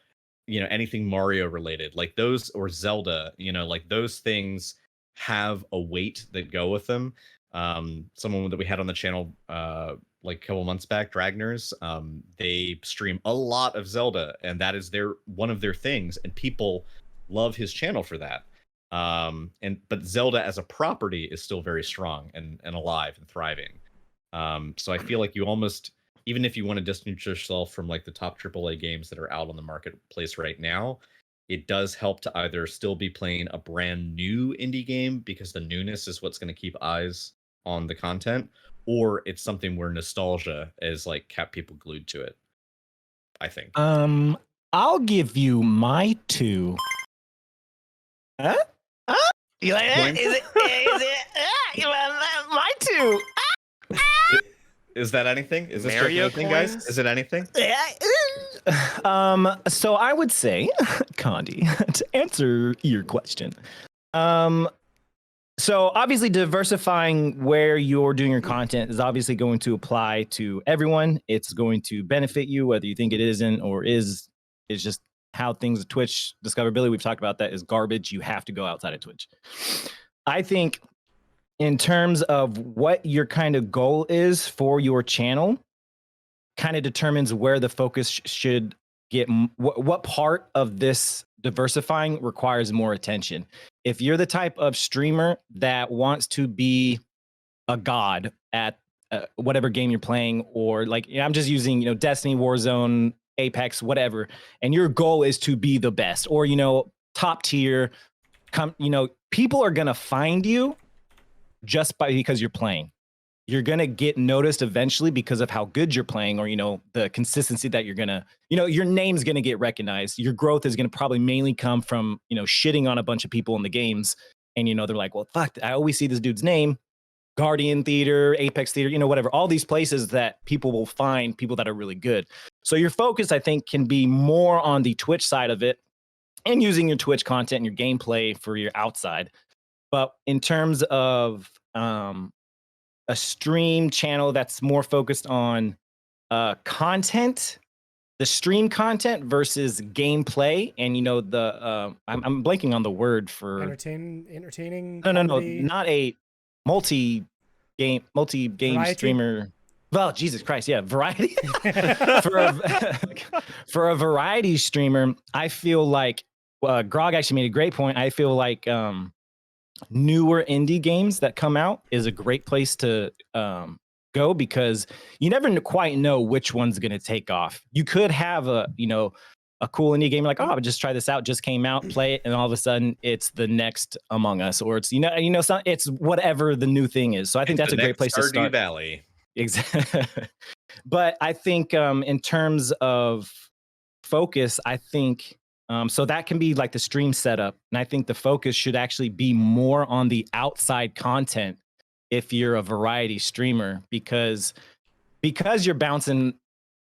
anything Mario related, like those, or Zelda, like those things have a weight that go with them. Someone that we had on the channel like a couple months back, Dragners, they stream a lot of Zelda, and that is one of their things, and people love his channel for that. But Zelda as a property is still very strong and alive and thriving. So I feel like you almost, even if you want to distance yourself from like the top AAA games that are out on the marketplace right now, it does help to either still be playing a brand new indie game, because the newness is what's going to keep eyes on the content, or it's something where nostalgia is like kept people glued to it, I think. I'll give you my 2. Huh? You like that? Is it my 2? Is that anything? Is this Mario anything, guys? coins? Is it anything? So I would say, Condi, to answer your question, so obviously diversifying where you're doing your content is obviously going to apply to everyone. It's going to benefit you, whether you think it isn't or is. It's just how things, Twitch discoverability, we've talked about that, is garbage. You have to go outside of Twitch. I think in terms of what your kind of goal is for your channel, kind of determines where the focus should get, what part of this diversifying requires more attention. If you're the type of streamer that wants to be a god at whatever game you're playing, or like, I'm just using, Destiny, Warzone, Apex, whatever, and your goal is to be the best, or, top tier, people are going to find you just because you're playing. You're going to get noticed eventually because of how good you're playing, or, the consistency that you're going to, your name's going to get recognized. Your growth is going to probably mainly come from, shitting on a bunch of people in the games. And, they're like, well, fuck, I always see this dude's name, Guardian Theater, Apex Theater, whatever, all these places that people will find people that are really good. So your focus, I think, can be more on the Twitch side of it and using your Twitch content and your gameplay for your outside. But in terms of, a stream channel that's more focused on content, the stream content versus gameplay, and I'm blanking on the word for entertaining. No, comedy. not a multi-game Variety? streamer. Well, Jesus Christ, yeah, variety. for a variety streamer, I feel like Grog actually made a great point. I feel like newer indie games that come out is a great place to go, because you never quite know which one's going to take off. You could have a cool indie game, like, oh, I'll just try this out, just came out, play it, and all of a sudden it's the next Among Us, or it's it's whatever the new thing is. So I think that's a great place to start. Stardew Valley. Exactly. But I think in terms of focus, I think so that can be like the stream setup. And I think the focus should actually be more on the outside content if you're a variety streamer, because you're bouncing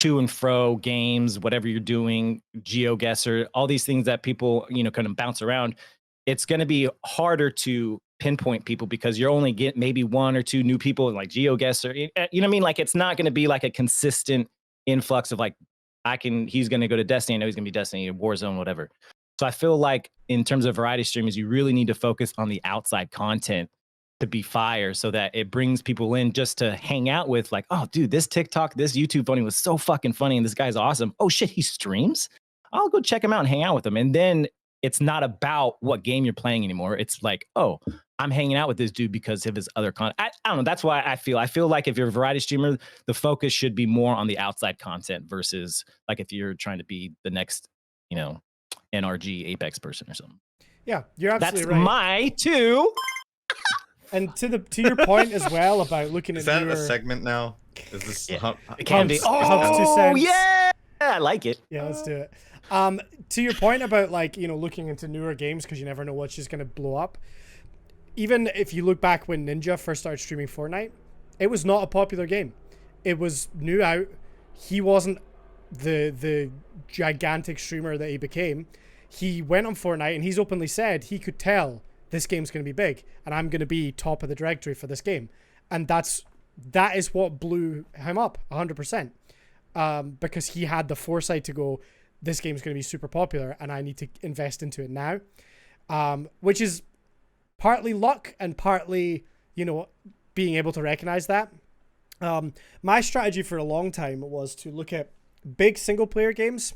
to and fro games, whatever you're doing, GeoGuessr, all these things that people, kind of bounce around. It's going to be harder to pinpoint people because you're only get maybe 1 or 2 new people, like GeoGuessr. You know what I mean? Like, it's not going to be like a consistent influx of like, he's going to go to Destiny. I know he's going to be Destiny, Warzone, whatever. So I feel like in terms of variety streamers, you really need to focus on the outside content to be fire, so that it brings people in just to hang out with, like, oh, dude, this TikTok, this YouTube funny was so fucking funny, and this guy's awesome. Oh shit, he streams? I'll go check him out and hang out with him. And then it's not about what game you're playing anymore. It's like, oh, I'm hanging out with this dude because of his other content. I don't know. That's why I feel like if you're a variety streamer, the focus should be more on the outside content versus like if you're trying to be the next, NRG Apex person or something. Yeah, you're absolutely That's right. my 2. And to your point as well about looking Is at that newer... a segment now? Is this It can be. Hubs 2 cents. Yeah, I like it. Yeah, let's do it. To your point about like, you know, looking into newer games because you never know what's just going to blow up. Even if you look back when Ninja first started streaming Fortnite, it was not a popular game. It was new out. He wasn't the gigantic streamer that he became. He went on Fortnite and he's openly said he could tell this game's going to be big and I'm going to be top of the directory for this game. And that is what blew him up 100%. Because he had the foresight to go, this game's going to be super popular and I need to invest into it now. Which is partly luck and partly, you know, being able to recognize that. My strategy for a long time was to look at big single player games.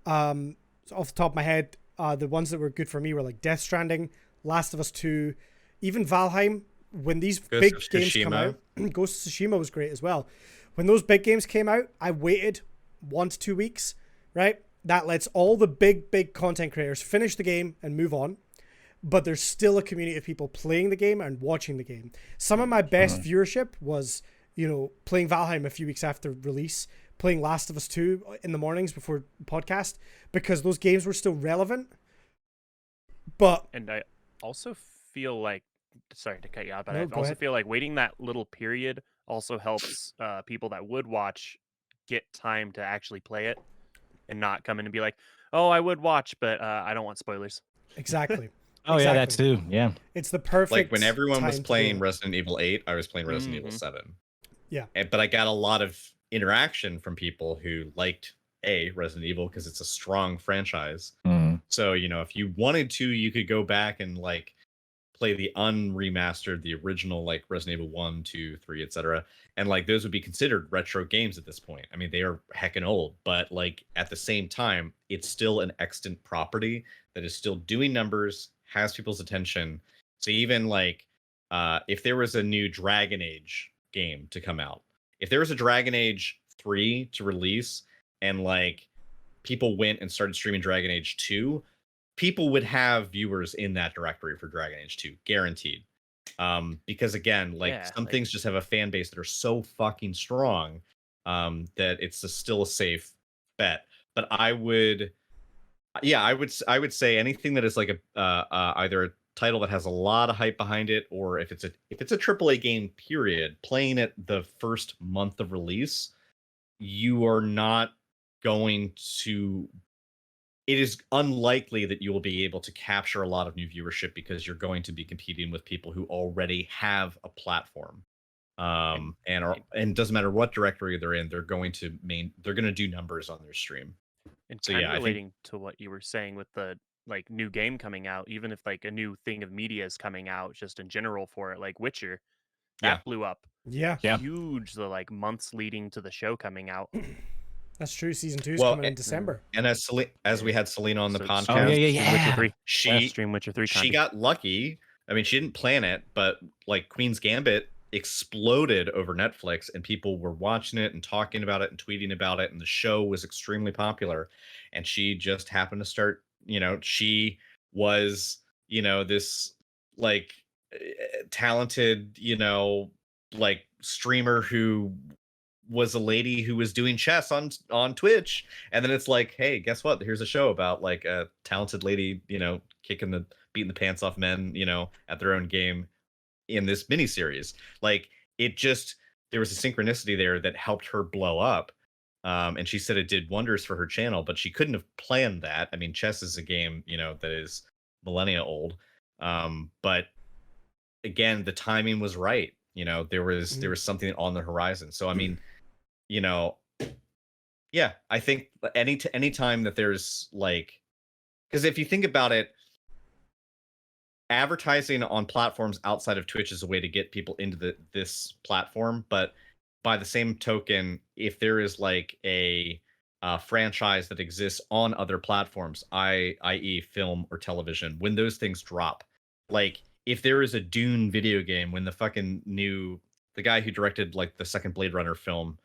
So off the top of my head, the ones that were good for me were like Death Stranding, Last of Us 2, even Valheim. When these big games come out, Ghost of Tsushima was great as well. When those big games came out, I waited 1 to 2 weeks, right? That lets all the big content creators finish the game and move on. But there's still a community of people playing the game and watching the game. Some of my best viewership was, you know, playing Valheim a few weeks after release, playing Last of Us 2 in the mornings before podcast, because those games were still relevant. And I also feel like, sorry to cut you out, but No, I go also ahead. feel like waiting that little period also helps people that would watch get time to actually play it and not come in and be like, oh, I would watch, but I don't want spoilers. Exactly. Oh yeah, that Exactly. too. Yeah. It's the perfect Like when everyone was time to do playing it. Resident Evil 8, I was playing Resident Evil Mhm. 7. Yeah. But I got a lot of interaction from people who liked Resident Evil because it's a strong franchise. Mhm. So, you know, if you wanted to, you could go back and like play the unremastered, the original like Resident Evil 1, 2, 3, etc. And like those would be considered retro games at this point. I mean, they are heckin' old, but like at the same time, it's still an extant property that is still doing numbers, has people's attention. So even like if there was a new Dragon Age game to come out, if there was a Dragon Age 3 to release and like people went and started streaming Dragon Age 2, people would have viewers in that directory for Dragon Age 2, guaranteed. Because again, like Yeah, some like- things just have a fan base that are so fucking strong that it's still a safe bet. But I would say anything that is like a either a title that has a lot of hype behind it, or if it's a AAA game, period, playing it the first month of release, you are not going to. It is unlikely that you will be able to capture a lot of new viewership because you're going to be competing with people who already have a platform. And doesn't matter what directory they're in, they're going to do numbers on their stream. And So, kind yeah, I of think- relating to what you were saying with the like new game coming out, even if like a new thing of media is coming out just in general for it, like Witcher, that Yeah. blew up Yeah, Yeah. huge the like months leading to the show coming out. that's true. Season 2 is Well, coming in December. And as we had Selena on the So podcast, Oh, yeah, stream Witcher 3. she Stream Witcher 3 she content. got lucky. I mean, she didn't plan it, but like Queen's Gambit exploded over Netflix and people were watching it and talking about it and tweeting about it, and the show was extremely popular. And she just happened to start, you know, she was, you know, this like talented, you know, like streamer who was a lady who was doing chess on Twitch, and then it's like, hey, guess what? Here's a show about like a talented lady, you know, beating the pants off men, you know, at their own game in this miniseries. Like it just there was a synchronicity there that helped her blow up. And she said it did wonders for her channel, but she couldn't have planned that. I mean, chess is a game, you know, that is millennia old. But again, the timing was right. You know, there was something on the horizon. So I mean, you know, yeah, I think any time that there's like, because if you think about it, advertising on platforms outside of Twitch is a way to get people into this platform. But by the same token, if there is like a franchise that exists on other platforms, i.e. film or television, when those things drop, like if there is a Dune video game, when the guy who directed like the second Blade Runner film,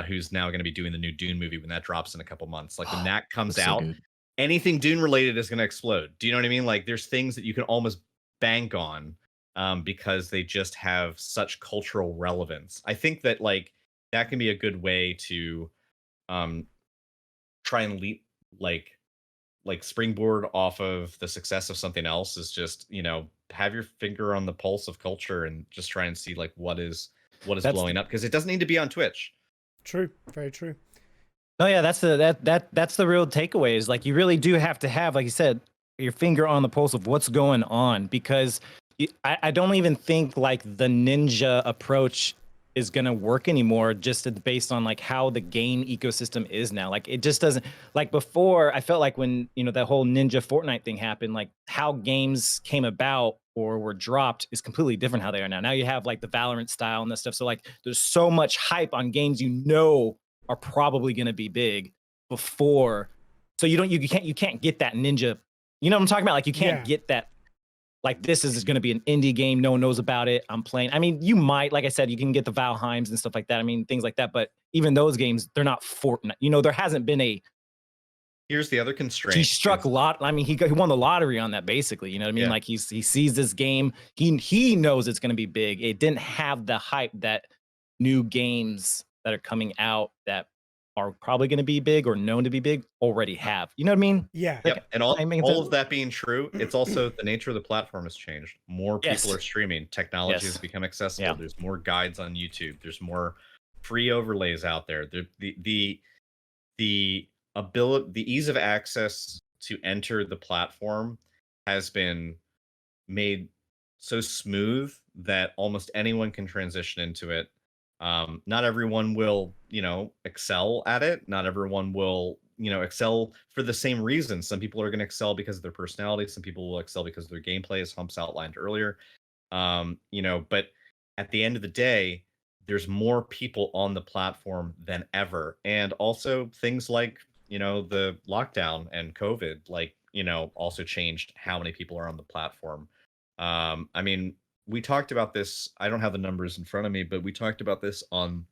who's now going to be doing the new Dune movie when that drops in a couple months, like when that comes Looks so out, good. anything Dune related is going to explode. Do you know what I mean? Like there's things that you can almost bank on because they just have such cultural relevance. I think that like that can be a good way to try and like springboard off of the success of something else is just, have your finger on the pulse of culture and just try and see like what is That's blowing up, because it doesn't need to be on Twitch. True. Very true. No, yeah, that's the real takeaway is like you really do have to have, like you said, your finger on the pulse of what's going on, because I don't even think like the ninja approach is going to work anymore, just based on like how the game ecosystem is now. Like it just doesn't, like before I felt like when, that whole Ninja Fortnite thing happened, like how games came about or were dropped is completely different how they are now. Now you have like the Valorant style and this stuff. So like there's so much hype on games are probably going to be big before. So you can't get that ninja. You know what I'm talking about? Like you can't get that. Like this is going to be an indie game. No one knows about it. I'm playing. I mean, you might, like I said, you can get the Valheims and stuff like that. I mean, things like that. But even those games, they're not Fortnite. There hasn't been a. Here's the other constraint. He struck a lot. I mean, he won the lottery on that, basically. You know what I mean? Yeah. Like he sees this game. He knows it's going to be big. It didn't have the hype that new games that are coming out that are probably going to be big or known to be big already have. You know what I mean? Yeah. Yep. And all sense? of that being true, it's also the nature of the platform has changed. More people Yes. are streaming. Technology has Yes. become accessible. Yeah. There's more guides on YouTube. There's more free overlays out there. The ability, the ease of access to enter the platform has been made so smooth that almost anyone can transition into it. Not everyone will, excel at it. Not everyone will, excel for the same reasons. Some people are going to excel because of their personality. Some people will excel because of their gameplay, as Humps outlined earlier. But at the end of the day, there's more people on the platform than ever. And also things like, the lockdown and COVID, also changed how many people are on the platform. I mean, we talked about this. I don't have the numbers in front of me, but we talked about this on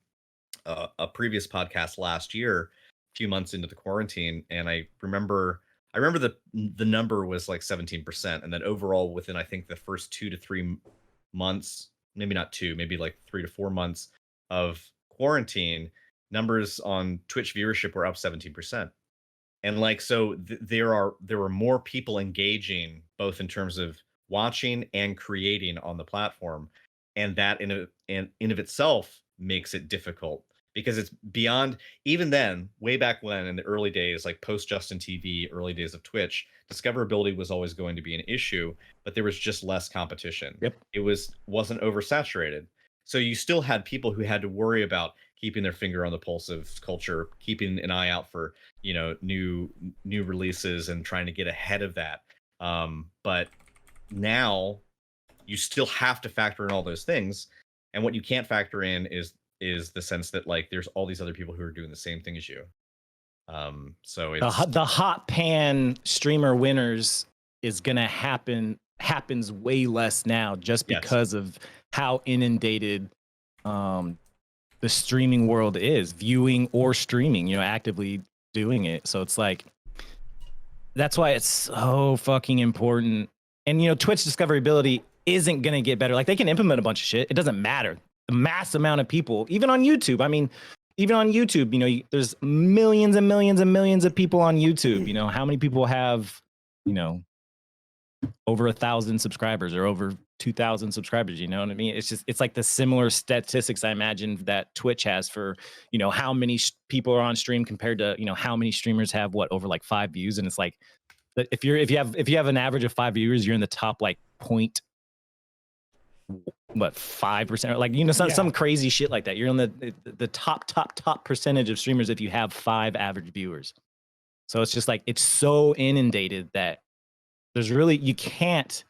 a previous podcast last year, a few months into the quarantine, and I remember the number was like 17%, and then overall within I think the first 2 to 3 months, maybe not 2, maybe like 3 to 4 months of quarantine, numbers on Twitch viewership were up 17%. And like so there were more people engaging both in terms of watching and creating on the platform, and that in of itself makes it difficult because it's beyond. Even then, way back when in the early days, like post Justin TV, early days of Twitch, discoverability was always going to be an issue, but there was just less competition. Yep. It wasn't oversaturated, so you still had people who had to worry about keeping their finger on the pulse of culture, keeping an eye out for new releases and trying to get ahead of that. But now you still have to factor in all those things, and what you can't factor in is the sense that like there's all these other people who are doing the same thing as you. So it's the hot pan streamer winners is gonna happens way less now just because of how inundated the streaming world is, viewing or streaming, actively doing it. So it's like that's why it's so fucking important. And Twitch discoverability isn't gonna get better. Like they can implement a bunch of shit. It doesn't matter. The mass amount of people, even on YouTube. I mean, even on YouTube, there's millions and millions and millions of people on YouTube. How many people have, over 1,000 subscribers or over 2,000 subscribers? You know what I mean? It's like the similar statistics I imagine that Twitch has for, how many people are on stream compared to, how many streamers have over like 5 views. And it's like, if you have an average of 5 viewers, you're in the top like 5%, like some crazy shit like that. You're in the top percentage of streamers if you have 5 average viewers. So it's just like it's so inundated that there's really you can't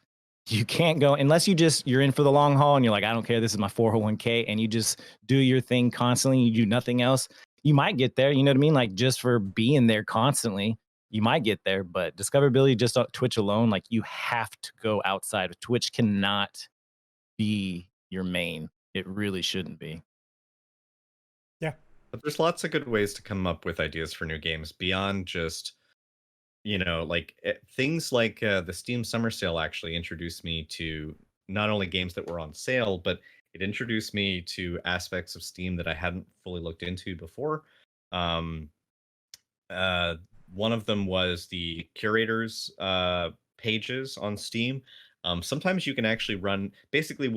go unless you're in for the long haul and you're like, I don't care, this is my 401k, and you just do your thing constantly, you do nothing else. You might get there, you know what I mean? Like just for being there constantly, you might get there. But discoverability just on Twitch alone, like you have to go outside of Twitch. Cannot be your main. It really shouldn't be. Yeah. But there's lots of good ways to come up with ideas for new games beyond just, things like the Steam Summer Sale actually introduced me to not only games that were on sale, but it introduced me to aspects of Steam that I hadn't fully looked into before. one of them was the curators pages on Steam. Sometimes you can actually run basically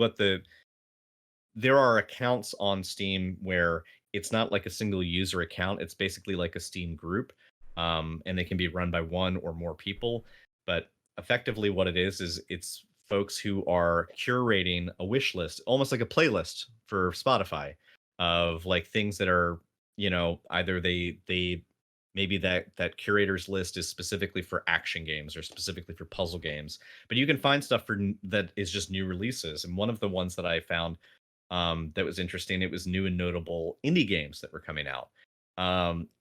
there are accounts on Steam where it's not like a single user account. It's basically like a Steam group, and they can be run by one or more people. But effectively, what it is it's folks who are curating a wish list, almost like a playlist for Spotify, of like things that are, either they maybe that curator's list is specifically for action games or specifically for puzzle games, but you can find stuff that is just new releases. And one of the ones that I found that was interesting, it was new and notable indie games that were coming out.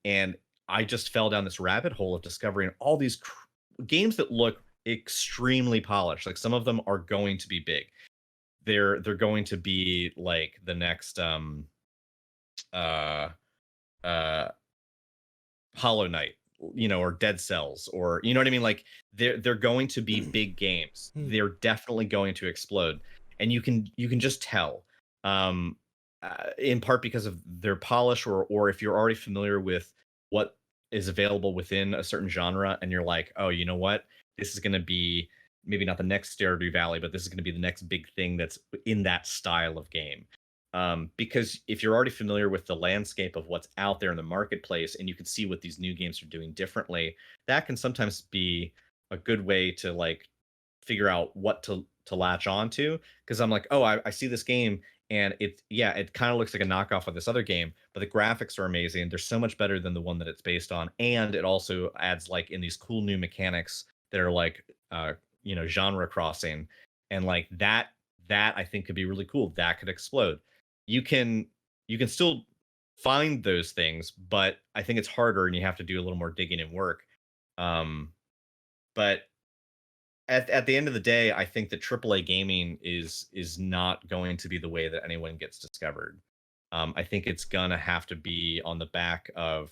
And I just fell down this rabbit hole of discovering all these games that look extremely polished. Like some of them are going to be big. They're going to be like the next Hollow Knight, or Dead Cells, or you know what I mean? Like they're going to be big games. They're definitely going to explode. And you can just tell. In part because of their polish, or if you're already familiar with what is available within a certain genre, and you're like, oh, you know what, this is going to be maybe not the next Stardew Valley, but this is going to be the next big thing that's in that style of game. Because if you're already familiar with the landscape of what's out there in the marketplace, and you can see what these new games are doing differently, that can sometimes be a good way to like figure out what to latch on to. Because I'm like, oh, I see this game, and it kind of looks like a knockoff of this other game, but the graphics are amazing. They're so much better than the one that it's based on, and it also adds like in these cool new mechanics that are like genre crossing, and like that I think could be really cool. That could explode. You can still find those things, but I think it's harder, and you have to do a little more digging and work. But at the end of the day, I think that AAA gaming is not going to be the way that anyone gets discovered. I think it's gonna have to be on the back of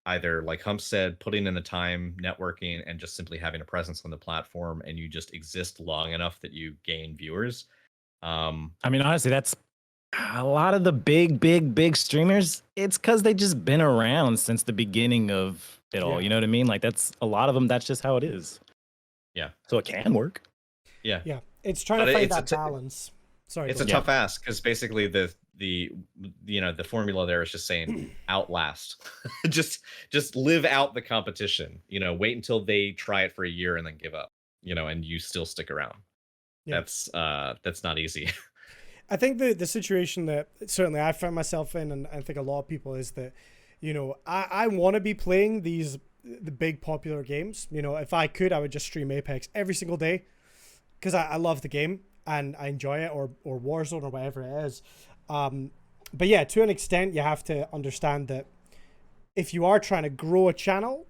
either, like Hump said, putting in the time, networking, and just simply having a presence on the platform, and you just exist long enough that you gain viewers. I mean, honestly, that's a lot of the big streamers. It's because they just been around since the beginning of it all. You know what I mean? Like that's a lot of them. That's just how it is. Yeah. So it can work. Yeah. Yeah. It's trying to find that balance. Sorry. It's a tough ask, because basically the formula there is just saying outlast. just live out the competition. Wait until they try it for a year and then give up. And you still stick around. Yeah. That's not easy. I think the situation that certainly I found myself in, and I think a lot of people, is that, I want to be playing the big popular games. If I could, I would just stream Apex every single day, because I love the game and I enjoy it, or Warzone or whatever it is. But yeah, to an extent, you have to understand that if you are trying to grow a channel,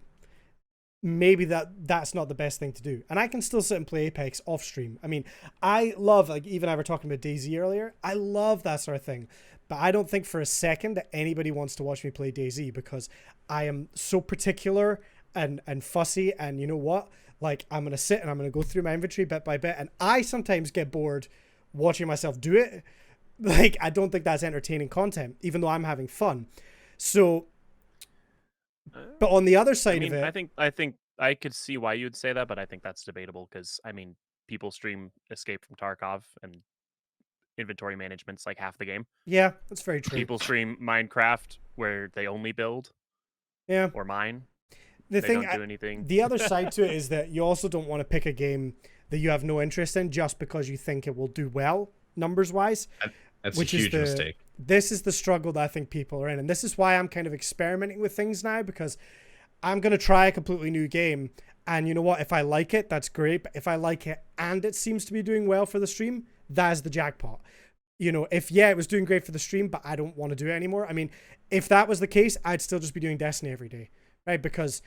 maybe that's not the best thing to do. And I can still sit and play Apex off stream. I mean, I love, like, even I were talking about DayZ earlier. I love that sort of thing. But I don't think for a second that anybody wants to watch me play DayZ, because I am so particular and fussy. And you know what? Like, I'm going to sit and I'm going to go through my inventory bit by bit. And I sometimes get bored watching myself do it. Like, I don't think that's entertaining content, even though I'm having fun. So, but on the other side of it, I think I could see why you'd say that, but I think that's debatable, because I mean, people stream Escape from Tarkov, and inventory management's like half the game. Yeah, that's very true. People stream Minecraft where they only build. Yeah. Or mine. They don't do anything. The other side to it is that you also don't want to pick a game that you have no interest in just because you think it will do well numbers wise. That's a huge mistake. This is the struggle that I think people are in, and this is why I'm kind of experimenting with things now, because I'm going to try a completely new game, and you know what, if I like it, that's great. But if I like it and it seems to be doing well for the stream, that is the jackpot. If it was doing great for the stream, but I don't want to do it anymore. I mean, if that was the case, I'd still just be doing Destiny every day, right? Because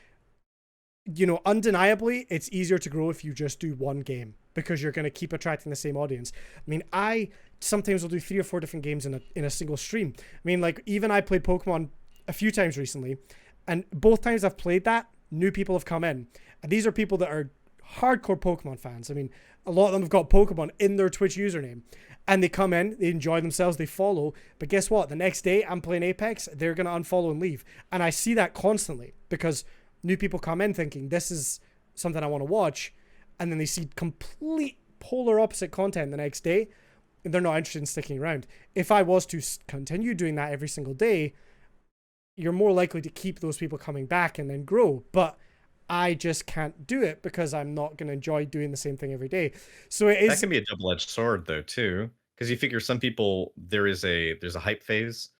undeniably, it's easier to grow if you just do one game, because you're going to keep attracting the same audience. I mean, I sometimes will do 3 or 4 different games in a single stream. I mean, like, even I played Pokemon a few times recently, and both times I've played that, new people have come in. And these are people that are hardcore Pokemon fans. I mean, a lot of them have got Pokemon in their Twitch username. And they come in, they enjoy themselves, they follow. But guess what? The next day I'm playing Apex, they're going to unfollow and leave. And I see that constantly, because new people come in thinking this is something I want to watch, and then they see complete polar opposite content the next day, and they're not interested in sticking around. If I was to continue doing that every single day, you're more likely to keep those people coming back and then grow. But I just can't do it because I'm not going to enjoy doing the same thing every day. So it is. That can be a double-edged sword though too, because you figure some people there's a hype phase,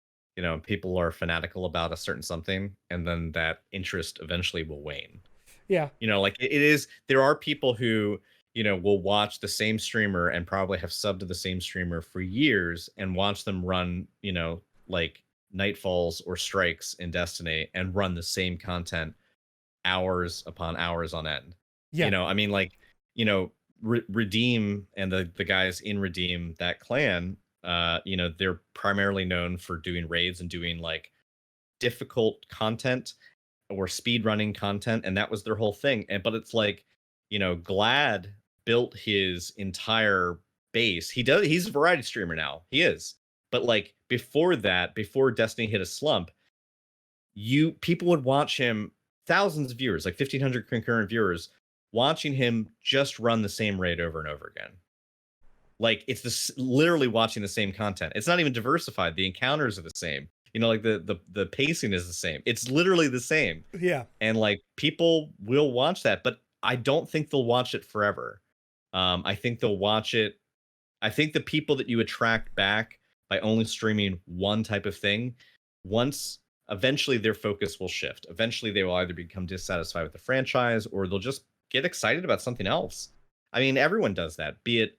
people are fanatical about a certain something, and then that interest eventually will wane. Yeah. Like it is, there are people who will watch the same streamer and probably have subbed to the same streamer for years and watch them run like Nightfalls or Strikes in Destiny and run the same content hours upon hours on end. Yeah. I mean, like, Redeem and the guys in Redeem, that clan, they're primarily known for doing raids and doing like difficult content or speed running content, and that was their whole thing. But it's like, Glad built his entire base. He's a variety streamer now. He is. But like before that, before Destiny hit a slump, people would watch him, thousands of viewers, like 1,500 concurrent viewers, watching him just run the same raid over and over again. Like it's literally watching the same content. It's not even diversified. The encounters are the same. Like the pacing is the same. It's literally the same. Yeah. And like people will watch that, but I don't think they'll watch it forever. I think they'll watch it. I think the people that you attract back by only streaming one type of thing, eventually their focus will shift. Eventually they will either become dissatisfied with the franchise or they'll just get excited about something else. I mean, everyone does that, be it,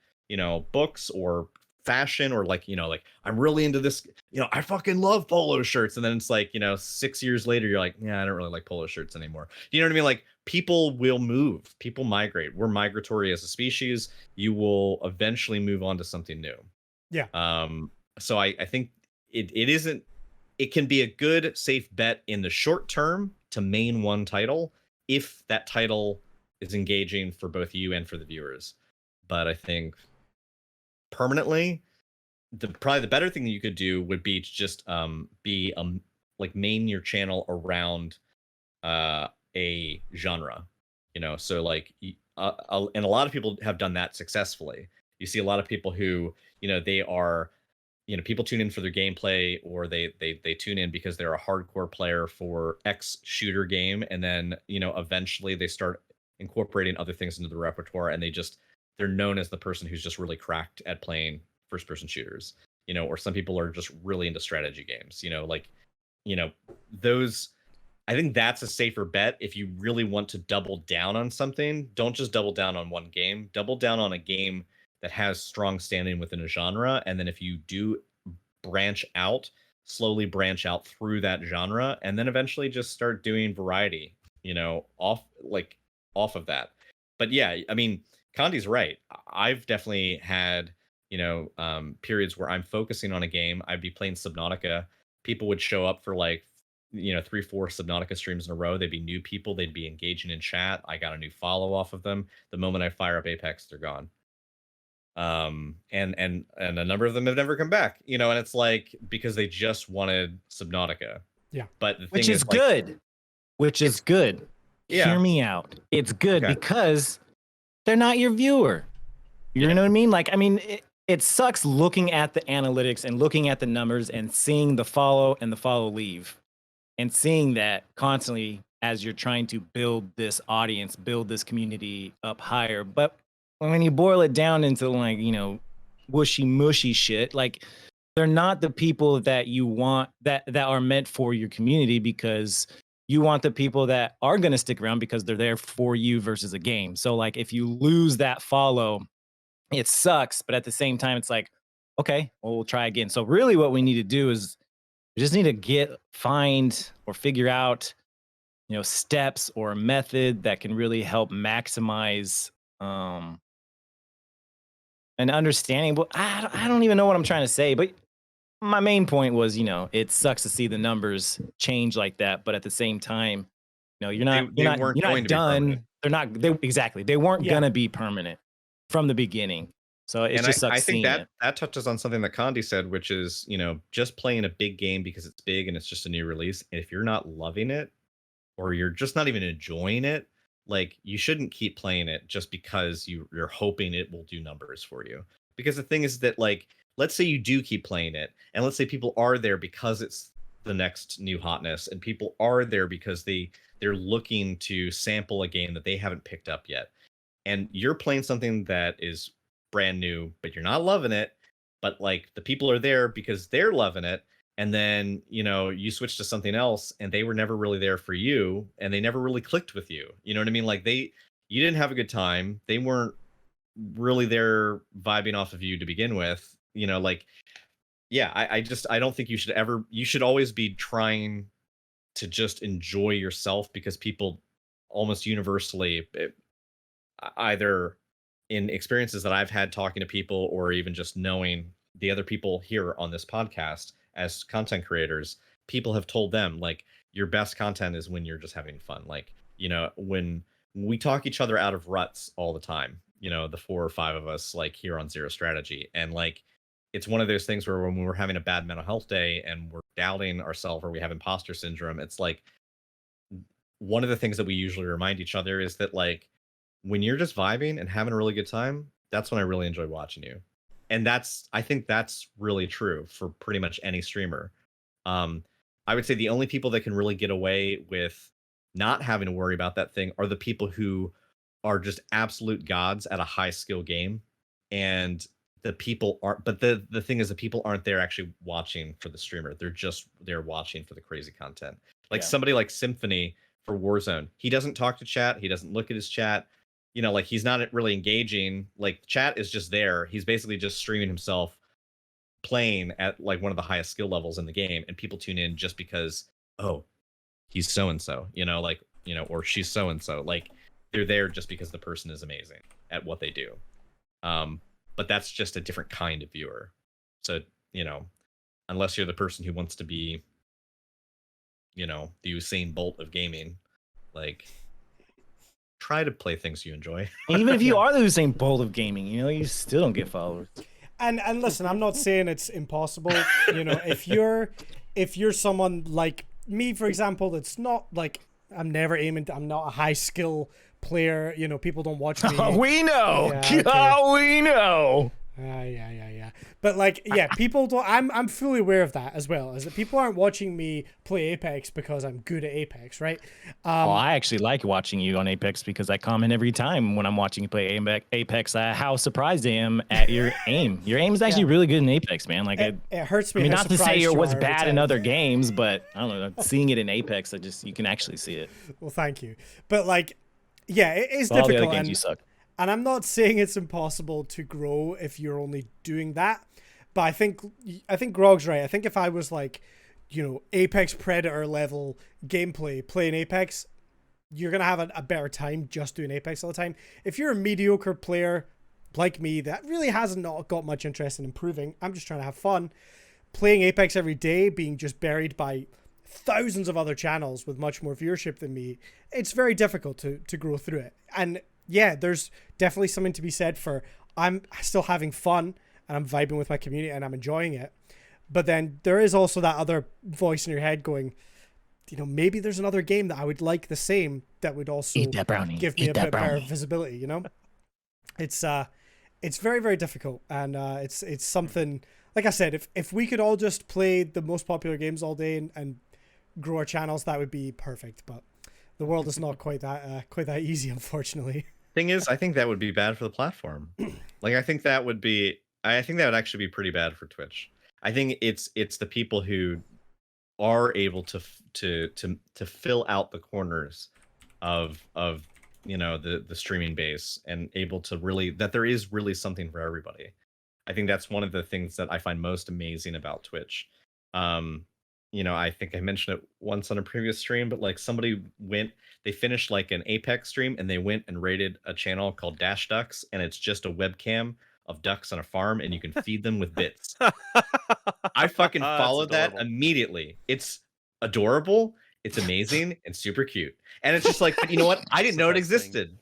books or fashion or like, like I'm really into this, I fucking love polo shirts. And then it's like, 6 years later, you're like, yeah, I don't really like polo shirts anymore. You know what I mean? Like people will move, people migrate. We're migratory as a species. You will eventually move on to something new. Yeah. So I think it can be a good, safe bet in the short term to main one title if that title is engaging for both you and for the viewers. But I think permanently, probably the better thing that you could do would be to just like main your channel around a genre, so like and a lot of people have done that successfully. You see a lot of people who they are people tune in for their gameplay, or they tune in because they're a hardcore player for X shooter game, and then eventually they start incorporating other things into the repertoire, and they're known as the person who's just really cracked at playing first person shooters, or some people are just really into strategy games, those. I think that's a safer bet. If you really want to double down on something, don't just double down on one game, double down on a game that has strong standing within a genre. And then if you do slowly branch out through that genre, and then eventually just start doing variety, off of that. But yeah, I mean, Condi's right. I've definitely had, periods where I'm focusing on a game. I'd be playing Subnautica. People would show up for like, 3-4 Subnautica streams in a row. They'd be new people. They'd be engaging in chat. I got a new follow off of them. The moment I fire up Apex, they're gone. And a number of them have never come back, and it's like because they just wanted Subnautica. Yeah. But the which thing is good. Which is good. Yeah. Hear me out. It's good Okay. because they're not your viewer. You know what I mean? Like, I mean, it sucks looking at the analytics and looking at the numbers and seeing the follow and the follow leave, and seeing that constantly as you're trying to build this audience, build this community up higher. But when you boil it down into like, wishy mushy shit, like they're not the people that you want that are meant for your community, because you want the people that are going to stick around because they're there for you versus a game. So like if you lose that follow, it sucks. But at the same time, it's like, okay, well, we'll try again. So really what we need to do is we just need to find or figure out, steps or a method that can really help maximize an understanding. But I don't even know what I'm trying to say. But my main point was, it sucks to see the numbers change like that. But at the same time, you're not done. They weren't gonna be permanent from the beginning. So it just sucks. I think that touches on something that Condi said, which is, just playing a big game because it's big and it's just a new release. And if you're not loving it, or you're just not even enjoying it, like you shouldn't keep playing it just because you're hoping it will do numbers for you. Because the thing is that, like, let's say you do keep playing it, and let's say people are there because it's the next new hotness, and people are there because they're looking to sample a game that they haven't picked up yet, and you're playing something that is brand new, but you're not loving it, but like the people are there because they're loving it, and then you switch to something else and they were never really there for you, and they never really clicked with you. You know what I mean? Like you didn't have a good time. They weren't really there vibing off of you to begin with. Like, yeah, I don't think you should always be trying to just enjoy yourself, because people almost universally, either in experiences that I've had talking to people, or even just knowing the other people here on this podcast as content creators, people have told them, like, your best content is when you're just having fun. Like, when we talk each other out of ruts all the time, the 4 or 5 of us, like, here on Zero Strategy, and like, it's one of those things where when we're having a bad mental health day and we're doubting ourselves, or we have imposter syndrome, it's like, one of the things that we usually remind each other is that, like, when you're just vibing and having a really good time, that's when I really enjoy watching you. And I think that's really true for pretty much any streamer. I would say the only people that can really get away with not having to worry about that thing are the people who are just absolute gods at a high skill game. And the people aren't, but the thing is, the people aren't there actually watching for the streamer. They're watching for the crazy content. Like somebody like Symphony for Warzone, he doesn't talk to chat. He doesn't look at his chat. Like, he's not really engaging. Like, chat is just there. He's basically just streaming himself playing at like one of the highest skill levels in the game, and people tune in just because, oh, he's so and so, or she's so and so. Like, they're there just because the person is amazing at what they do. But that's just a different kind of viewer. So, unless you're the person who wants to be, the Usain Bolt of gaming, like, try to play things you enjoy. And even if you are the Usain Bolt of gaming, you still don't get followers. And listen, I'm not saying it's impossible. If you're someone like me, for example, that's not like, I'm not a high skill player. People don't watch me. We know. Yeah, okay. We know. Yeah. But like, yeah, people don't. I'm fully aware of that as well. Is that people aren't watching me play Apex because I'm good at Apex, right? I actually like watching you on Apex because I comment every time when I'm watching you play Apex. How surprised I am at your aim. Your aim is actually really good in Apex, man. Like, it hurts me. I mean, not to say it was every bad in time. other games, but I don't know. Seeing it in Apex, you can actually see it. Well, thank you. But like, yeah, it is All the difficult. other games you suck. And I'm not saying it's impossible to grow if you're only doing that. But I think Grog's right. I think if I was like, Apex Predator level gameplay playing Apex, you're going to have a better time just doing Apex all the time. If you're a mediocre player like me that really hasn't got much interest in improving, I'm just trying to have fun, playing Apex every day, being just buried by thousands of other channels with much more viewership than me, it's very difficult to grow through it. And yeah, there's definitely something to be said for, I'm still having fun and I'm vibing with my community and I'm enjoying it. But then there is also that other voice in your head going, maybe there's another game that I would like the same that would also Eat that brownie. give me Eat a that bit better brownie. visibility, It's very, very difficult. And it's something, like I said, if we could all just play the most popular games all day and grow our channels, that would be perfect. But the world is not quite that easy, unfortunately. Thing is, I think that would be bad for the platform. Like, I think that would actually be pretty bad for Twitch. I think it's the people who are able to fill out the corners of the streaming base, and able to really, that there is really something for everybody. I think that's one of the things that I find most amazing about Twitch. I think I mentioned it once on a previous stream, but like, they finished like an Apex stream and they went and raided a channel called Dash Ducks, and it's just a webcam of ducks on a farm, and you can feed them with bits. I fucking followed that immediately. It's adorable, it's amazing, and super cute. And it's just like, but you know what? I didn't know it existed.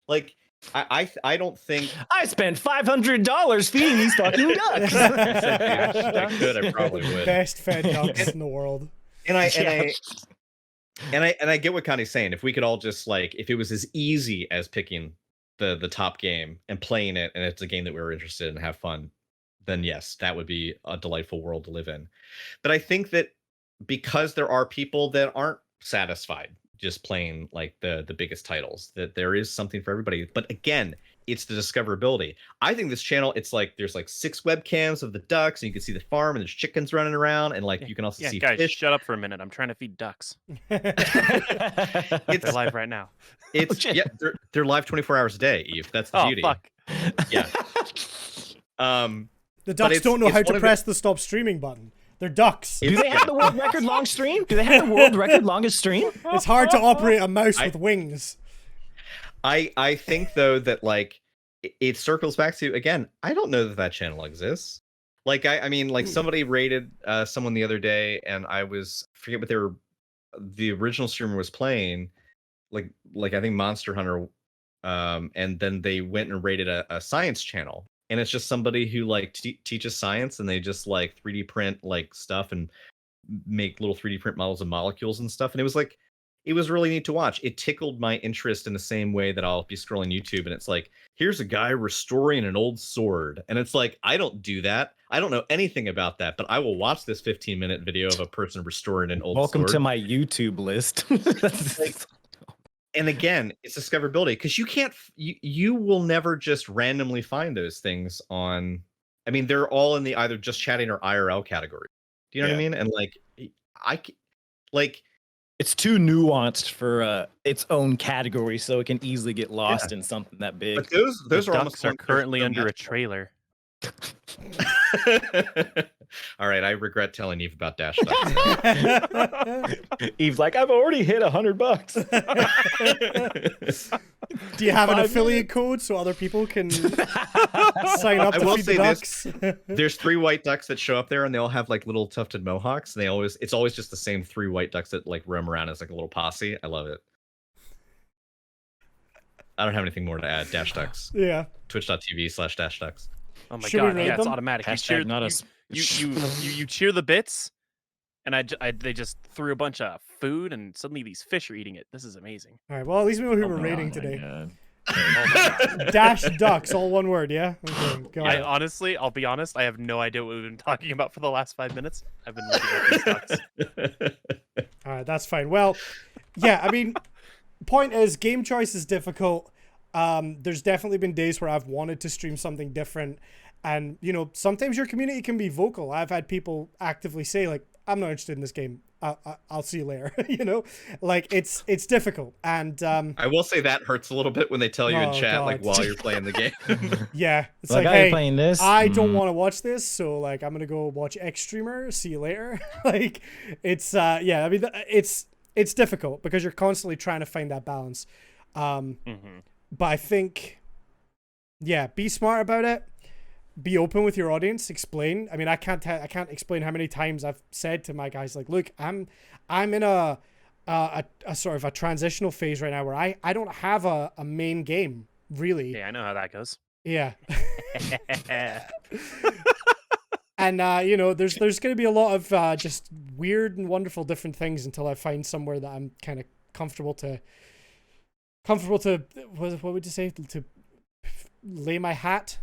Like, I don't think I spent $500 feeding these fucking ducks. I could, I probably would. Best fed ducks in the world. And I And I get what Connie's saying. If we could all just like, if it was as easy as picking the top game and playing it, and it's a game that we were interested in and have fun, then yes, that would be a delightful world to live in. But I think that because there are people that aren't satisfied just playing like the biggest titles, that there is something for everybody. But again, it's the discoverability. I think this channel, it's like there's like 6 webcams of the ducks, and you can see the farm, and there's chickens running around, and like you can also Yeah, see guys, fish. shut up for a minute. I'm trying to feed ducks. It's They're live right now. It's shit. yeah, they're live 24 hours a day, Eve. That's the Oh, beauty. fuck. Yeah. The ducks don't know how to press the stop streaming button. They're ducks. Do they have the world record long stream? Do they have the world record longest stream? It's hard to operate a mouse with wings. I think though that like it circles back to, again, I don't know that channel exists. Like I mean, like somebody rated someone the other day, and I forget what the original streamer was playing, like I think Monster Hunter, and then they went and rated a science channel, and it's just somebody who like teaches science, and they just like 3D print like stuff and make little 3D print models of molecules and stuff, and it was really neat to watch. It tickled my interest in the same way that I'll be scrolling YouTube, and it's like, here's a guy restoring an old sword, and it's like, I don't do that. I don't know anything about that, but I will watch this 15-minute video of a person restoring an old sword. Welcome to my YouTube list. And again, it's discoverability, because you will never just randomly find those things on. I mean, they're all in the either just chatting or IRL category. Do you know what I mean? And like, it's too nuanced for its own category, so it can easily get lost in something that big. But those The are ducks are currently under a trailer. All right, I regret telling Eve about Dash Ducks. Eve's like, I've already hit $100. Do you have an affiliate code so other people can sign up to feed the ducks? There's 3 white ducks that show up there, and they all have like little tufted mohawks, and it's always just the same 3 white ducks that like roam around as like a little posse. I love it. I don't have anything more to add. Dash Ducks. Yeah. Twitch.tv/Dash Ducks. Oh my Should we god, raid yeah, it's them? automatic. You Hashtag cheer, not you cheer the bits, and they just threw a bunch of food, and suddenly these fish are eating it. This is amazing. All right. Well, at least we know who Oh we're my raiding God. today. Oh my god. Dash Ducks, all one word. Yeah. Okay. Go I ahead. honestly, I'll be honest, I have no idea what we've been talking about for the last 5 minutes. I've been looking at these ducks. All right. That's fine. Well, yeah. I mean, point is, game choice is difficult. There's definitely been days where I've wanted to stream something different, and sometimes your community can be vocal. I've had people actively say like, I'm not interested in this game. I'll see you later. Like it's difficult. And I will say that hurts a little bit when they tell you in Oh, chat like God. while you're playing the game. yeah, it's Like, like, are you hey, playing this? I don't want to watch this, so like I'm gonna go watch X streamer. See you later. Like it's yeah. I mean it's difficult because you're constantly trying to find that balance. But I think, yeah, be smart about it. Be open with your audience. Explain. I mean, I can't explain how many times I've said to my guys like, look, I'm in a sort of a transitional phase right now where I don't have a main game really. Yeah, I know how that goes. Yeah. And there's going to be a lot of just weird and wonderful different things until I find somewhere that I'm kind of comfortable to what would you say, to lay my hat.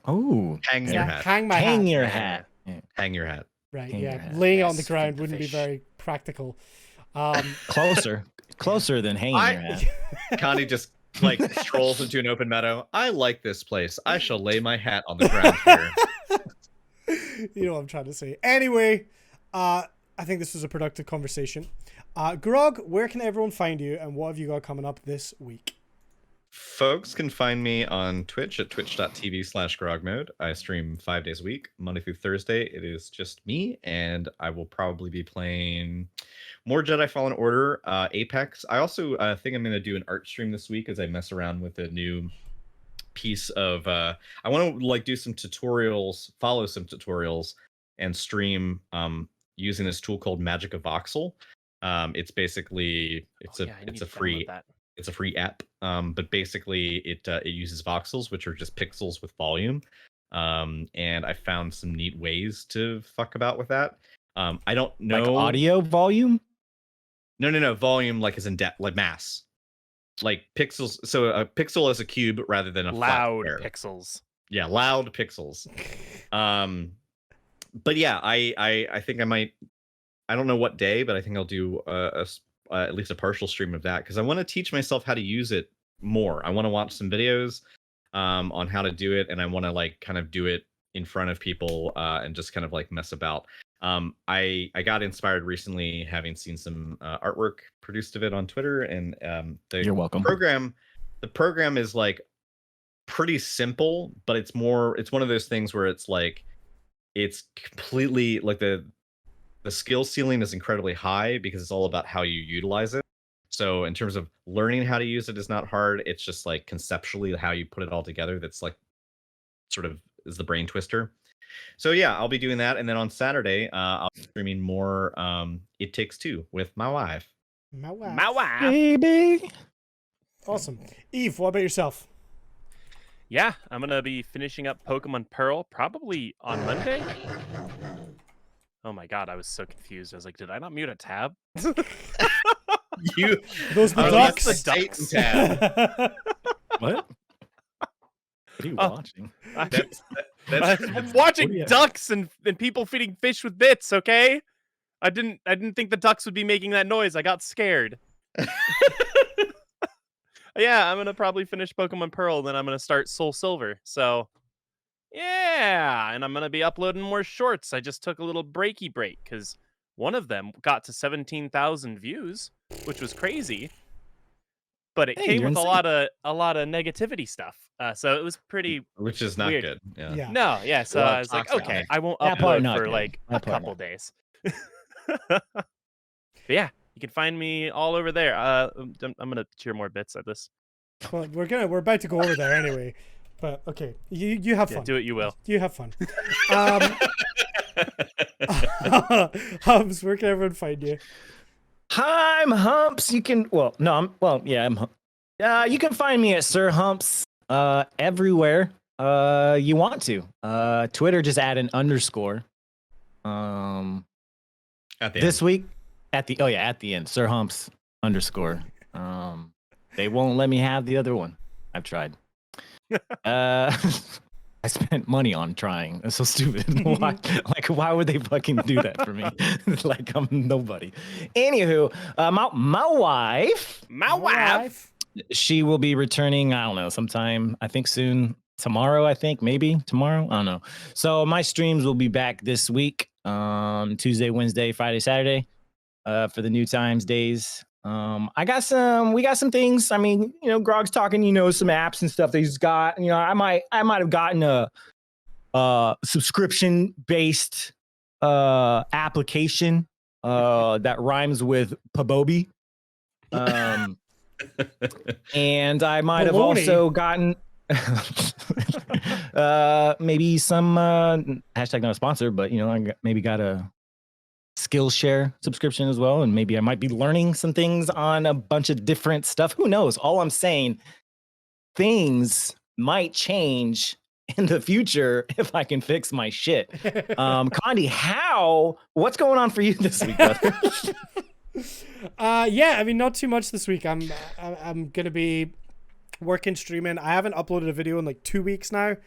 Oh, Hang your hat. Hang my hang hat. your hat. Hang your hat. Right, Hang your yeah. hat. Laying it on the Yes, ground feed the wouldn't be fish. very practical. Closer than hanging your hat. Connie just like strolls into an open meadow. I like this place. I shall lay my hat on the ground here. You know what I'm trying to say. Anyway, I think this was a productive conversation. Grog, where can everyone find you, and what have you got coming up this week? Folks can find me on Twitch at twitch.tv/grogmode. I stream 5 days a week, Monday through Thursday. It is just me, and I will probably be playing more Jedi Fallen Order, Apex. I also think I'm going to do an art stream this week as I mess around with a new piece of I want to like do some tutorials, follow some tutorials, and stream using this tool called Magic of Voxel. It's basically it's a free app, but basically it uses voxels, which are just pixels with volume, and I found some neat ways to fuck about with that. I don't know, Like audio volume. No. Volume, like, is in depth, like mass, like pixels. So a pixel is a cube rather than a flat Loud square. pixels. Yeah, loud pixels. But yeah, I think I might. I don't know what day, but I think I'll do at least a partial stream of that because I want to teach myself how to use it more. I want to watch some videos on how to do it, and I want to like kind of do it in front of people and just kind of like mess about. I got inspired recently having seen some artwork produced of it on Twitter, and You're welcome. The program is like pretty simple, but it's one of those things where it's like it's completely like the skill ceiling is incredibly high because it's all about how you utilize it. So in terms of learning how to use it is not hard. It's just like conceptually how you put it all together that's like sort of is the brain twister. So yeah, I'll be doing that, and then on Saturday I'll be streaming more It Takes Two with my wife. My wife. My wife. Baby. Awesome. Eve, what about yourself? Yeah, I'm gonna be finishing up Pokemon Pearl probably on Monday. Oh my god, I was so confused. I was like, did I not mute a tab? You Those the Oh, ducks. that's the Satan tab. What? What are you watching? That's I'm watching What do you- ducks and people feeding fish with bits. Okay, I didn't think the ducks would be making that noise. I got scared. Yeah, I'm gonna probably finish Pokemon Pearl, then I'm gonna start Soul Silver. So, yeah, and I'm gonna be uploading more shorts. I just took a little break because one of them got to 17,000 views, which was crazy. But it Hey, came you're with insane. a lot of negativity stuff. So it was pretty which is not weird. good. Yeah. Yeah. No, yeah. So lot of I was like, toxic okay, on it. I won't That part upload not for good. like a That part couple not. days. But yeah, you can find me all over there. I'm gonna cheer more bits at this. Well, we're about to go over there anyway. But okay, you have Yeah, fun. do it. You will. You have fun. Hubs, where can everyone find you? I'm Humps. You can I'm Hump. You can find me at Sir Humps everywhere you want to. Twitter, just add an underscore. At the This end. week at the end, Sir Humps underscore. They won't let me have the other one. I've tried. I spent money on trying. It's so stupid. Why would they fucking do that for me? Like I'm nobody. Anywho, my wife, My wife. she will be returning. I don't know, sometime. I think soon. Tomorrow, I think maybe tomorrow. I don't know. So my streams will be back this week. Tuesday, Wednesday, Friday, Saturday. For the new times days. We got some things. I mean, Grog's talking, some apps and stuff that he's got. I might have gotten a subscription based application that rhymes with Pabobi. And I might have Baloney. also gotten maybe some hashtag not a sponsor, but maybe got a Skillshare subscription as well, and maybe I might be learning some things on a bunch of different stuff. Who knows? All I'm saying, things might change in the future if I can fix my shit. Condi, what's going on for you this week, brother? Yeah, I mean, not too much this week. I'm gonna be working, streaming. I haven't uploaded a video in like 2 weeks now,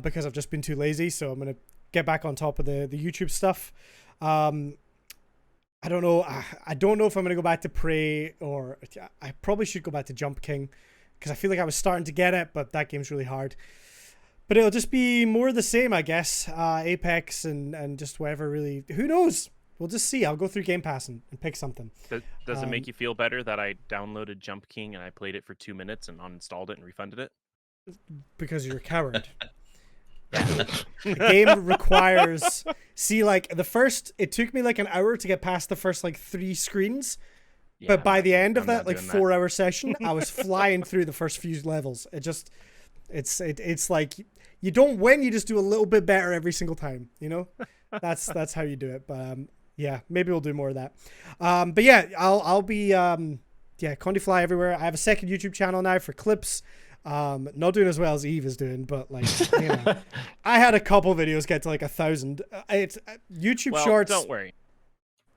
because I've just been too lazy. So I'm gonna get back on top of the YouTube stuff. I don't know. I don't know if I'm gonna go back to Prey, or I probably should go back to Jump King because I feel like I was starting to get it, but that game's really hard. But it'll just be more of the same, I guess. Apex and just whatever. Really, who knows? We'll just see. I'll go through Game Pass and pick something. Does it make you feel better that I downloaded Jump King and I played it for 2 minutes and uninstalled it and refunded it? Because you're a coward. The game requires it took me like an hour to get past the first like 3 screens, Yeah, but by the end of I'm that not like doing 4-hour session I was flying through the first few levels. It's like you don't win, you just do a little bit better every single time, that's how you do it. But yeah, maybe we'll do more of that. But yeah, I'll be Condi Fly everywhere. I have a second YouTube channel now for clips. Not doing as well as Eve is doing, but like, I had a couple videos get to like 1,000. It's YouTube Well, Shorts. don't worry,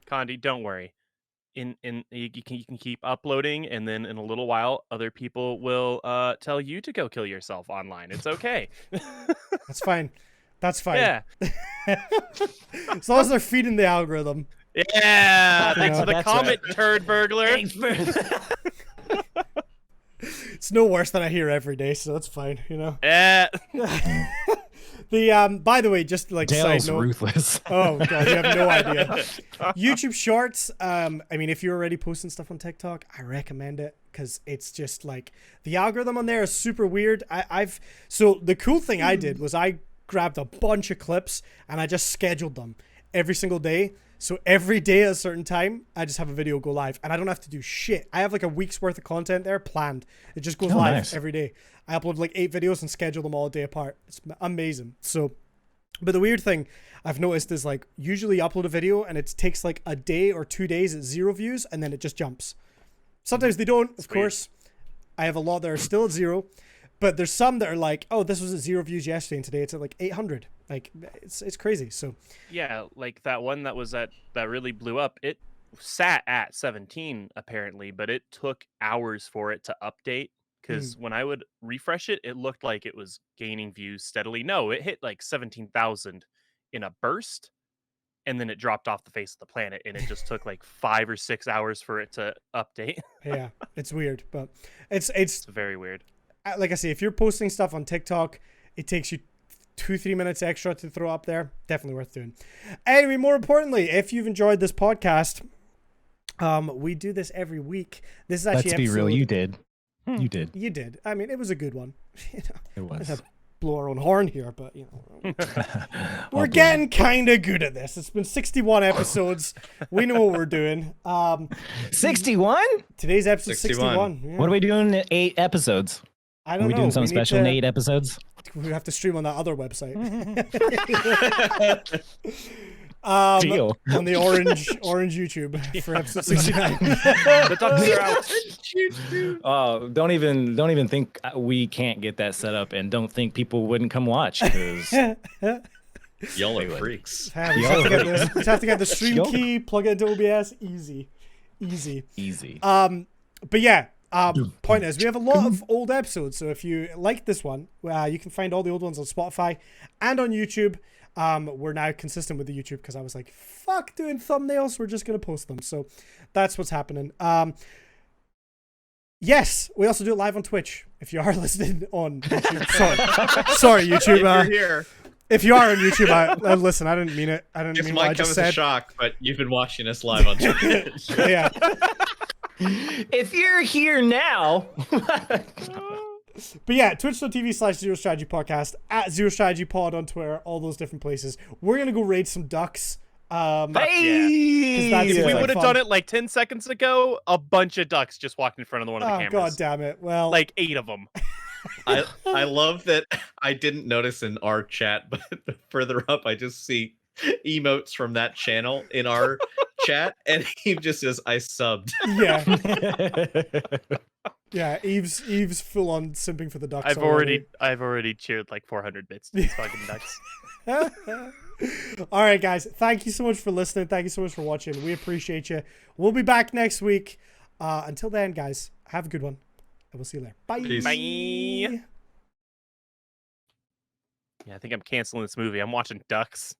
Condi. Don't worry. you can keep uploading, and then in a little while, other people will tell you to go kill yourself online. It's okay. That's fine. That's fine. Yeah. As long as they're feeding the algorithm. Yeah. Thanks Yeah, for the that's comment, right. turd burglar. Thanks for It's no worse than I hear every day, so that's fine, you know. Yeah. The by the way, just like Dale's side note. ruthless. Oh god, you have no idea. YouTube Shorts. I mean, if you're already posting stuff on TikTok, I recommend it because it's just like the algorithm on there is super weird. So the cool thing I did was I grabbed a bunch of clips and I just scheduled them every single day. So every day at a certain time, I just have a video go live, and I don't have to do shit. I have like a week's worth of content there planned. It just goes live nice. every day. I upload like 8 videos and schedule them all a day apart. It's amazing. So, but the weird thing I've noticed is like usually upload a video and it takes like a day or 2 days at 0 views, and then it just jumps. Sometimes they don't, of course. I have a lot that are still at 0, but there's some that are like, oh, this was at 0 views yesterday, and today it's at like 800. Like it's crazy. So Yeah, like that one that really blew up. It sat at 17 apparently, but it took hours for it to update. Because when I would refresh it, it looked like it was gaining views steadily. No, it hit like 17,000 in a burst, and then it dropped off the face of the planet, and it just took like 5 or 6 hours for it to update. yeah, it's weird, but it's It's very weird. like I say, if you're posting stuff on TikTok, it takes you 2-3 minutes extra to throw up there. Definitely worth doing. Anyway, more importantly, if you've enjoyed this podcast, we do this every week. This is actually Let's be real, episode- you did. You did. You did. I mean, it was a good one. You know, It was. let's blow our own horn here, but you know, we're I'll getting kind of good at this. It's been 61 episodes. We know what we're doing. 61? Today's episode 61. 61. Yeah. What are we doing in 8 episodes? I Are don't we know. doing something need special in to- 8 episodes? We have to stream on that other website. Deal. On the orange YouTube for episode 69. The ducks are out. Oh, don't even think we can't get that set up, and don't think people wouldn't come watch. 'Cause Y'all are freaks. Yeah, we just have to get the stream Yo. key, plug it into OBS. Easy. easy. But yeah, point is, we have a lot of old episodes. So if you like this one, you can find all the old ones on Spotify and on YouTube. We're now consistent with the YouTube because I was like, fuck doing thumbnails. We're just going to post them. So that's what's happening. Yes, we also do it live on Twitch. If you are listening on YouTube. Sorry, YouTube. You're here. If you are on YouTube, listen, I didn't mean it. I didn't This mean what I might come just as a said. shock, but you've been watching us live on Twitch. Yeah. If you're here now, But yeah, twitch.tv/Zero Strategy Podcast, at Zero Strategy Pod on Twitter, all those different places. We're going to go raid some ducks. hey, that's- If we like would have fun. done it like 10 seconds ago, a bunch of ducks just walked in front of one of the Oh, cameras. god damn it. Well, Like 8 of them. I love that I didn't notice in our chat, but further up I just see emotes from that channel in our chat, and he just says, I subbed. yeah. Yeah, Eve's full on simping for the ducks. I've already cheered like 400 bits to these fucking ducks. All right, guys. Thank you so much for listening. Thank you so much for watching. We appreciate you. We'll be back next week. Until then, guys, have a good one. And we'll see you later. Bye. Peace. Bye. Yeah, I think I'm canceling this movie. I'm watching ducks.